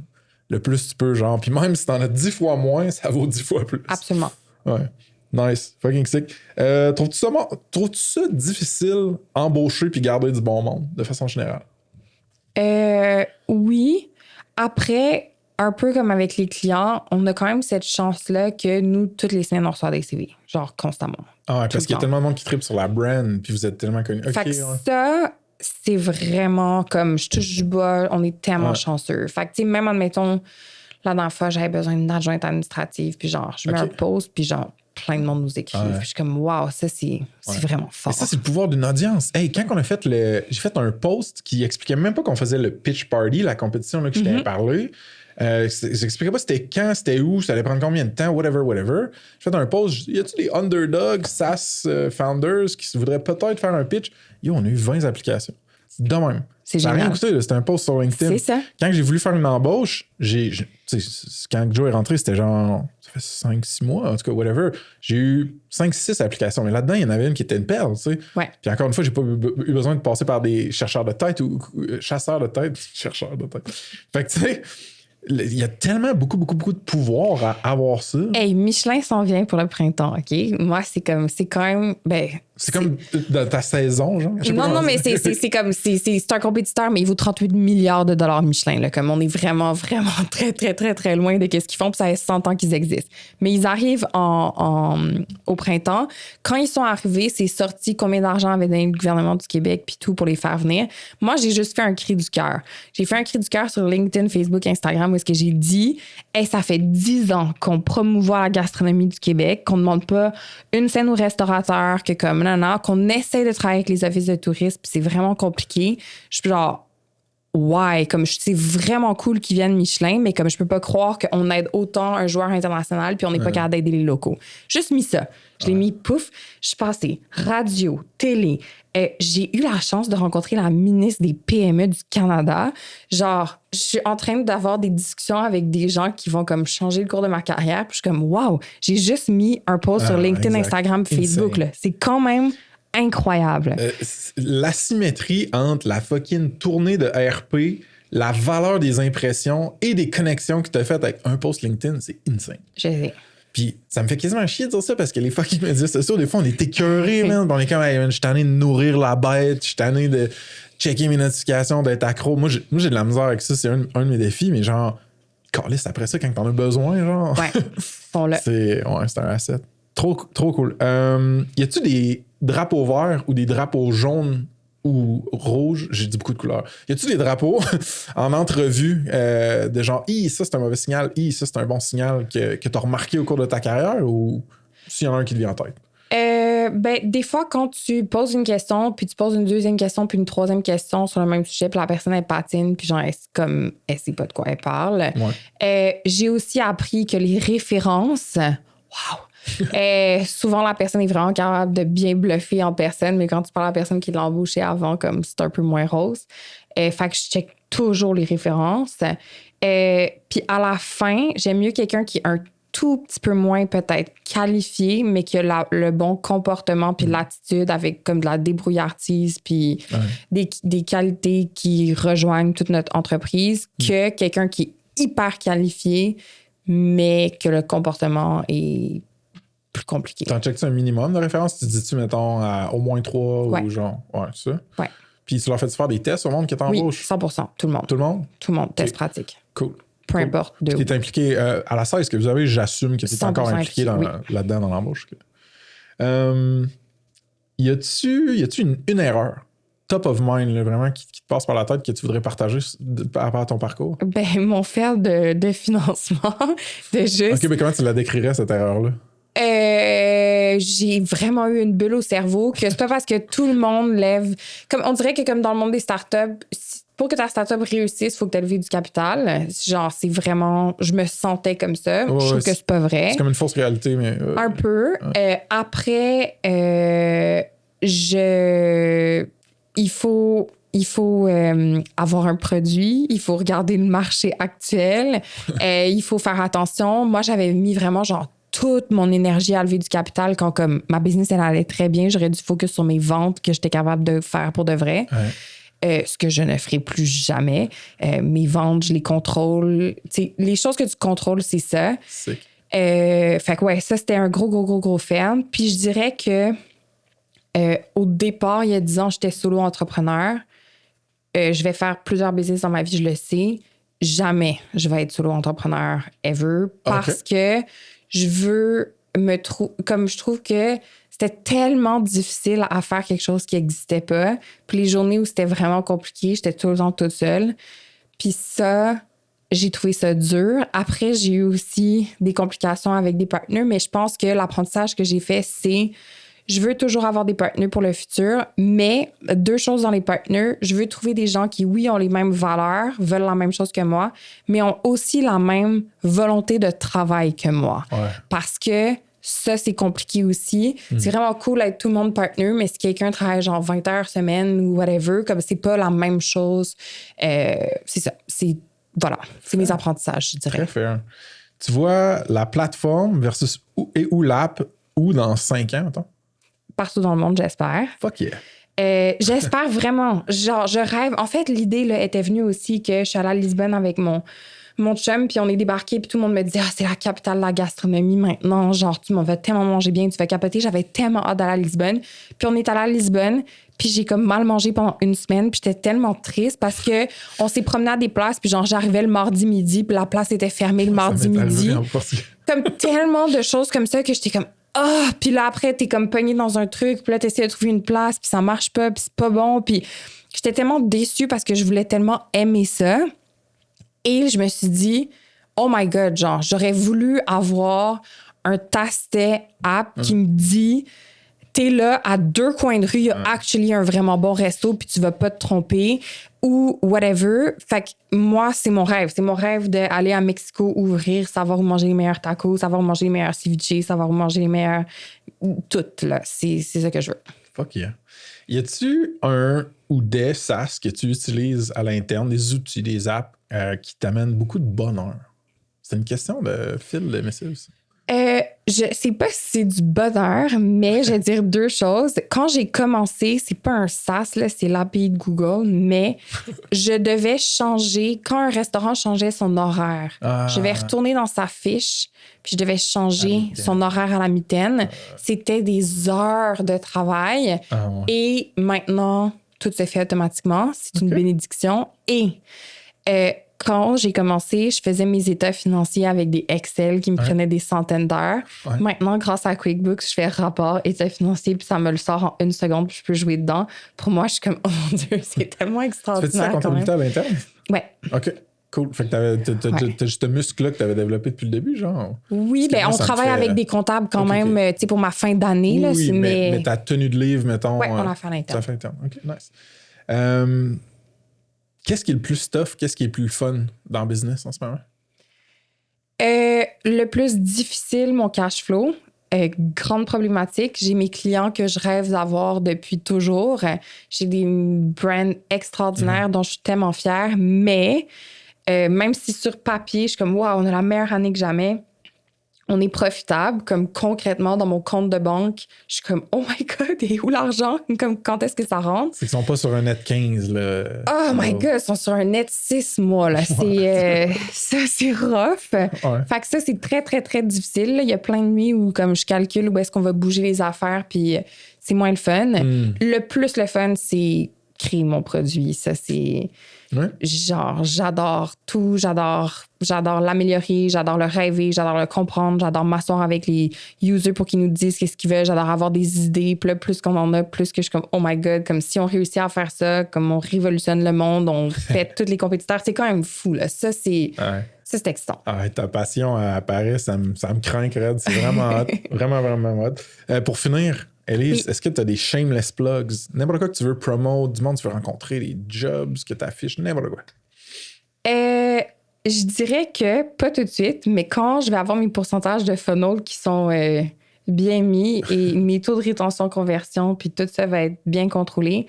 Le plus tu peux, genre. Puis même si t'en as 10 fois moins, ça vaut 10 fois plus. Absolument. Ouais. Nice. Fucking sick. Trouves-tu ça difficile, embaucher puis garder du bon monde, de façon générale? Oui. Après... Un peu comme avec les clients, on a quand même cette chance-là que nous, toutes les semaines, on reçoit des CV. Genre, constamment. Ah ouais, parce qu'il y a tellement de monde qui tripe sur la brand, puis vous êtes tellement connus. Fait que ça, c'est vraiment comme, je touche du bois, on est tellement chanceux. Fait que, tu sais, même admettons, la dernière fois, j'avais besoin d'une adjointe administrative, puis genre, je mets un post, puis genre, plein de monde nous écrit. Puis je suis comme, waouh, ça, c'est vraiment fort. Et ça, c'est le pouvoir d'une audience. Hey, quand on a fait j'ai fait un post qui expliquait même pas qu'on faisait le pitch party, la compétition là, que je t'avais parlé. J'expliquais pas c'était quand, c'était où, ça allait prendre combien de temps, whatever. J'ai fait un post, y a-tu des underdogs, SaaS founders qui voudraient peut-être faire un pitch? Yo, on a eu 20 applications. C'est de même. C'est ça n'a génial. rien coûté, c'était un post sur LinkedIn. C'est ça. Quand j'ai voulu faire une embauche, quand Joe est rentré, c'était genre, ça fait 5-6 mois, en tout cas, whatever. J'ai eu 5-6 applications. Mais là-dedans, il y en avait une qui était une perle, tu sais. Ouais. Puis encore une fois, j'ai pas eu besoin de passer par des chercheurs de tête ou chasseurs de tête. Chercheurs de tête. Fait que, tu sais, il y a tellement beaucoup de pouvoir à avoir ça. Hey, Michelin s'en vient pour le printemps, OK? Moi, c'est quand même... C'est comme dans ta saison, genre? Non, mais c'est comme... C'est un compétiteur, mais il vaut 38 milliards de dollars Michelin. Là, comme on est vraiment, vraiment très, très, très, très loin de ce qu'ils font. Puis ça fait 100 ans qu'ils existent. Mais ils arrivent au printemps. Quand ils sont arrivés, c'est sorti combien d'argent avait donné le gouvernement du Québec puis tout pour les faire venir. Moi, j'ai juste fait un cri du cœur. J'ai fait un cri du cœur sur LinkedIn, Facebook, Instagram, où est-ce que j'ai dit hey, ça fait 10 ans qu'on promouvoit la gastronomie du Québec, qu'on ne demande pas une scène aux restaurateurs, que comme qu'on essaie de travailler avec les offices de tourisme, puis c'est vraiment compliqué. Je suis genre, why? Comme c'est vraiment cool qu'ils viennent Michelin, mais comme je peux pas croire qu'on aide autant un joueur international puis on n'est pas capable d'aider les locaux. Juste mis ça. Je l'ai mis, pouf. Je suis passée radio, télé. J'ai eu la chance de rencontrer la ministre des PME du Canada. Genre, je suis en train d'avoir des discussions avec des gens qui vont comme changer le cours de ma carrière. Puis je suis comme, wow, j'ai juste mis un post sur LinkedIn, Instagram, Facebook. Là. C'est quand même incroyable. L'asymétrie entre la fucking tournée de RP, la valeur des impressions et des connexions que tu as faites avec un post LinkedIn, c'est insane. Je sais. Puis ça me fait quasiment chier de dire ça parce que les fucking médias sociaux, des fois, on est écœurés, man. On est comme, hey, man, je suis tanné de nourrir la bête, je suis tanné de checker mes notifications, d'être accro. Moi, j'ai de la misère avec ça, c'est un de mes défis, mais genre, calisse après ça quand t'en as besoin, genre. Ouais, bon, c'est un asset. Trop cool. Y a-tu des drapeaux verts ou des drapeaux jaunes ou rouges? J'ai dit beaucoup de couleurs. Y a-tu des drapeaux en entrevue de genre, ça c'est un mauvais signal, ça c'est un bon signal que t'as remarqué au cours de ta carrière, ou s'il y en a un qui te vient en tête? Des fois, quand tu poses une question, puis tu poses une deuxième question, puis une troisième question sur le même sujet, puis la personne, elle patine, puis genre, elle sait pas de quoi elle parle. Ouais. J'ai aussi appris que les références, souvent, la personne est vraiment capable de bien bluffer en personne, mais quand tu parles à la personne qui l'a embauché avant, comme c'est un peu moins rose. Fait que je check toujours les références. Puis à la fin, j'aime mieux quelqu'un qui est un tout petit peu moins peut-être qualifié, mais qui a le bon comportement puis l'attitude avec comme de la débrouillardise puis des qualités qui rejoignent toute notre entreprise, que quelqu'un qui est hyper qualifié, mais que le comportement est plus compliqué. T'en checkes un minimum de références? Tu dis-tu, mettons, au moins 3 ou genre... Ouais, c'est ça? Ouais. Puis tu leur fais faire des tests au monde qui t'embauche? Oui, 100%. Tout le monde. Tout le monde? Tout le monde. Test pratique. Cool. Peu importe. Tu es impliqué à la 16 que vous avez, j'assume que tu es encore impliqué là-dedans dans l'embauche. Y a-tu une erreur top of mind, là, vraiment, qui te passe par la tête que tu voudrais partager par rapport à ton parcours? Mon faire de financement. De juste... OK, mais comment tu la décrirais, cette erreur-là? J'ai vraiment eu une bulle au cerveau que c'est pas parce que tout le monde lève... Comme, on dirait que comme dans le monde des startups, pour que ta startup réussisse, il faut que tu aies levé du capital. Genre, c'est vraiment... Je me sentais comme ça. Je trouve que c'est pas vrai. C'est comme une fausse réalité, mais... Un peu. Après, il faut avoir un produit, il faut regarder le marché actuel, il faut faire attention. Moi, j'avais mis vraiment genre toute mon énergie à lever du capital quand comme ma business, elle allait très bien. J'aurais dû focus sur mes ventes que j'étais capable de faire pour de vrai. Ce que je ne ferai plus jamais. Mes ventes, je les contrôle. T'sais, les choses que tu contrôles, c'est ça. Fait que ça, c'était un gros fait. Puis je dirais que au départ, il y a 10 ans, j'étais solo entrepreneur. Je vais faire plusieurs business dans ma vie, je le sais. Jamais je vais être solo entrepreneur ever parce que je veux comme je trouve que c'était tellement difficile à faire quelque chose qui n'existait pas. Puis les journées où c'était vraiment compliqué, j'étais tout le temps toute seule. Puis ça, j'ai trouvé ça dur. Après, j'ai eu aussi des complications avec des partenaires, mais je pense que l'apprentissage que j'ai fait, c'est je veux toujours avoir des partenaires pour le futur, mais 2 choses dans les partenaires. Je veux trouver des gens qui, oui, ont les mêmes valeurs, veulent la même chose que moi, mais ont aussi la même volonté de travail que moi. Parce que ça, c'est compliqué aussi. C'est vraiment cool d'être tout le monde partenaire, mais si quelqu'un travaille genre 20 heures semaine ou whatever, comme c'est pas la même chose, c'est ça. C'est mes apprentissages, je dirais. Très fair. Tu vois la plateforme versus où l'app, où dans 5 ans, mettons? Partout dans le monde, j'espère. Fuck yeah. J'espère vraiment. Genre, je rêve. En fait, l'idée là, était venue aussi que je suis allée à Lisbonne avec mon chum, puis on est débarqué, puis tout le monde me disait « Ah, c'est la capitale de la gastronomie maintenant. Genre, tu m'en vas tellement manger bien, tu vas capoter. » J'avais tellement hâte d'aller à Lisbonne. Puis on est allé à Lisbonne, puis j'ai comme mal mangé pendant 1 semaine, puis j'étais tellement triste parce que on s'est promené à des places, puis genre, j'arrivais le mardi midi, puis la place était fermée le mardi midi. Comme tellement de choses comme ça que j'étais comme puis là, après, t'es comme pogné dans un truc, puis là, t'essaies de trouver une place, puis ça marche pas, puis c'est pas bon. Puis j'étais tellement déçue parce que je voulais tellement aimer ça. Et je me suis dit, oh my God, genre, j'aurais voulu avoir un Tastet app qui me dit t'es là, à 2 coins de rue, il y a actually un vraiment bon resto, puis tu vas pas te tromper, ou whatever. Fait que moi, c'est mon rêve. C'est mon rêve d'aller à Mexico, ouvrir, savoir où manger les meilleurs tacos, savoir où manger les meilleurs ceviches, savoir où manger les meilleurs... Tout, là. C'est ça que je veux. Fuck yeah. Y a-tu un ou des SaaS que tu utilises à l'interne, des outils, des apps qui t'amènent beaucoup de bonheur? C'est une question de fil de message. Je sais pas si c'est du bonheur, mais je vais dire 2 choses. Quand j'ai commencé, c'est pas un SaaS, là, c'est l'API de Google, mais je devais changer, quand un restaurant changeait son horaire, je devais retourner dans sa fiche, puis je devais changer son horaire à la mitaine. C'était des heures de travail. Et maintenant, tout se fait automatiquement. C'est une bénédiction. Et quand j'ai commencé, je faisais mes états financiers avec des Excel qui me prenaient des centaines d'heures. Maintenant, grâce à QuickBooks, je fais rapport, état financier, puis ça me le sort en 1 seconde, puis je peux jouer dedans. Pour moi, je suis comme, oh mon Dieu, c'est tellement extraordinaire. Tu fais ça comptabilité à l'interne? Ouais. OK. Cool. Fait que t'as juste ce muscle-là que t'avais développé depuis le début, genre? Oui, bien, on travaille avec des comptables quand même, tu sais, pour ma fin d'année. Là, oui, mais ta tenue de livre, mettons... Oui, on l'a fait à l'interne. Ça fait à l'interne. OK, nice. Qu'est-ce qui est le plus tough? Qu'est-ce qui est le plus fun dans le business en ce moment? Le plus difficile, mon cash flow. Grande problématique. J'ai mes clients que je rêve d'avoir depuis toujours. J'ai des brands extraordinaires dont je suis tellement fière, mais même si sur papier, je suis comme, wow, on a la meilleure année que jamais, on est profitable. Comme concrètement, dans mon compte de banque, je suis comme, oh my God, et où l'argent? Comme, quand est-ce que ça rentre? C'est qu'ils sont pas sur un net 15, là. Oh my God, ils sont sur un net 6 mois, là. C'est, ça, c'est rough. Fait que ça, c'est très, très, très difficile. Il y a plein de nuits où, comme je calcule où est-ce qu'on va bouger les affaires, puis c'est moins le fun. Le plus le fun, c'est créer mon produit. Ça, c'est... Genre, j'adore tout, j'adore l'améliorer, j'adore le rêver, j'adore le comprendre, j'adore m'asseoir avec les users pour qu'ils nous disent qu'est-ce qu'ils veulent, j'adore avoir des idées, puis là, plus qu'on en a, plus que je suis comme, oh my God, comme si on réussit à faire ça, comme on révolutionne le monde, on fait tous les compétiteurs, c'est quand même fou, là. Ça, c'est excitant. Ta passion apparaît, ça me craint, Red, c'est vraiment hot, vraiment, vraiment hot. Pour finir, Élise, est-ce que tu as des shameless plugs? N'importe quoi que tu veux promote, du monde que tu veux rencontrer, des jobs que tu affiches, n'importe quoi. Je dirais que pas tout de suite, mais quand je vais avoir mes pourcentages de funnel qui sont bien mis et mes taux de rétention conversion, puis tout ça va être bien contrôlé,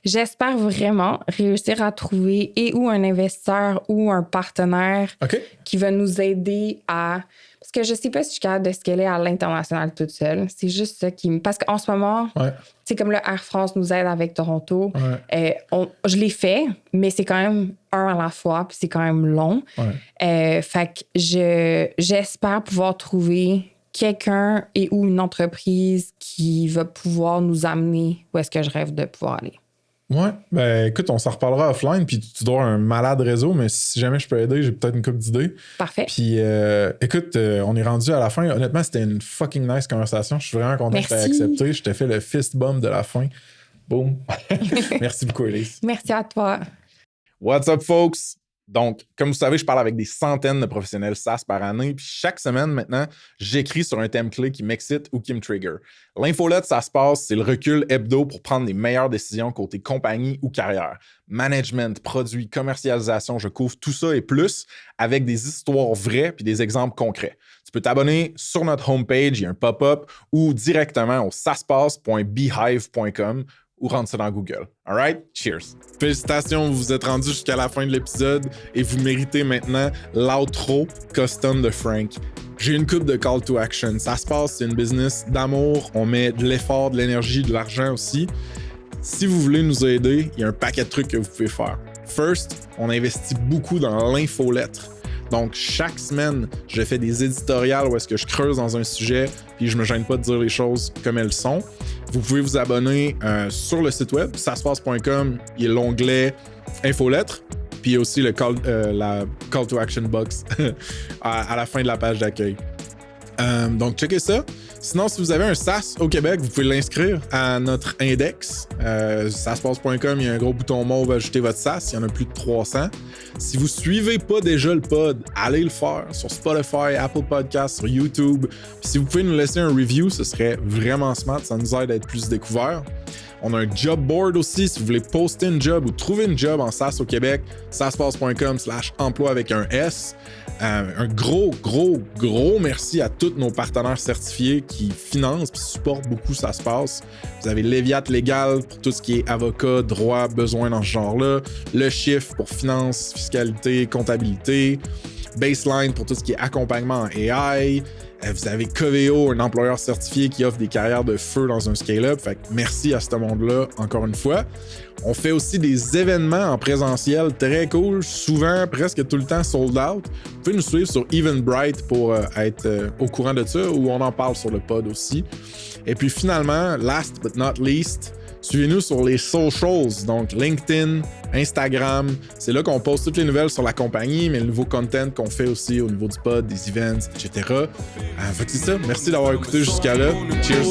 j'espère vraiment réussir à trouver ou un investisseur ou un partenaire qui va nous aider à... Parce que je sais pas si je suis capable de scaler à l'international toute seule. C'est juste ça qui me... Parce qu'en ce moment, c'est comme le Air France nous aide avec Toronto. Je l'ai fait, mais c'est quand même un à la fois, puis c'est quand même long. Fait que j'espère pouvoir trouver quelqu'un ou une entreprise qui va pouvoir nous amener où est-ce que je rêve de pouvoir aller. Ouais, ben écoute, on s'en reparlera offline, puis tu dois avoir un malade réseau, mais si jamais je peux aider, j'ai peut-être une couple d'idées. Parfait. Puis écoute, on est rendu à la fin. Honnêtement, c'était une fucking nice conversation. Je suis vraiment content que tu aies accepté. Je t'ai fait le fist bump de la fin. Boom. Merci beaucoup, Élise. Merci à toi. What's up, folks? Donc, comme vous savez, je parle avec des centaines de professionnels SaaS par année, puis chaque semaine, maintenant, j'écris sur un thème clé qui m'excite ou qui me trigger. L'infolette, ça se passe, c'est le recul hebdo pour prendre les meilleures décisions côté compagnie ou carrière. Management, produits, commercialisation, je couvre tout ça et plus avec des histoires vraies puis des exemples concrets. Tu peux t'abonner sur notre homepage, il y a un pop-up, ou directement au saspace.beehive.com ou rentre ça dans Google. All right? Cheers! Félicitations, vous vous êtes rendus jusqu'à la fin de l'épisode et vous méritez maintenant l'outro custom de Frank. J'ai une coupe de call to action. Ça se passe, c'est une business d'amour. On met de l'effort, de l'énergie, de l'argent aussi. Si vous voulez nous aider, il y a un paquet de trucs que vous pouvez faire. First, on investit beaucoup dans l'infolettre. Donc, chaque semaine, je fais des éditoriales où est-ce que je creuse dans un sujet puis je me gêne pas de dire les choses comme elles sont. Vous pouvez vous abonner sur le site web, saspace.com, il y a l'onglet infolettre, puis il y a aussi la call to action box à la fin de la page d'accueil. Donc, checkez ça. Sinon, si vous avez un SaaS au Québec, vous pouvez l'inscrire à notre index. SaaSpace.com, il y a un gros bouton mauve ajouter votre SaaS. Il y en a plus de 300. Si vous suivez pas déjà le pod, allez le faire sur Spotify, Apple Podcasts, sur YouTube. Puis si vous pouvez nous laisser un review, ce serait vraiment smart. Ça nous aide à être plus découverts. On a un job board aussi. Si vous voulez poster une job ou trouver une job en SaaS au Québec, SaaSpace.com/emploi avec un S. Un gros merci à tous nos partenaires certifiés qui financent et supportent beaucoup SaaSpace. Vous avez Léviat Légal pour tout ce qui est avocat, droit, besoin dans ce genre-là. Le Chiffre pour finance, fiscalité, comptabilité. Baseline pour tout ce qui est accompagnement en AI. Vous avez Coveo, un employeur certifié qui offre des carrières de feu dans un scale-up. Fait que merci à ce monde-là, encore une fois. On fait aussi des événements en présentiel très cool, souvent presque tout le temps sold out. Vous pouvez nous suivre sur Eventbrite pour être au courant de ça, ou on en parle sur le pod aussi. Et puis finalement, last but not least, suivez-nous sur les socials, donc LinkedIn, Instagram. C'est là qu'on poste toutes les nouvelles sur la compagnie, mais le nouveau content qu'on fait aussi au niveau du pod, des events, etc. Fait que c'est ça. Merci d'avoir écouté jusqu'à là. Cheers!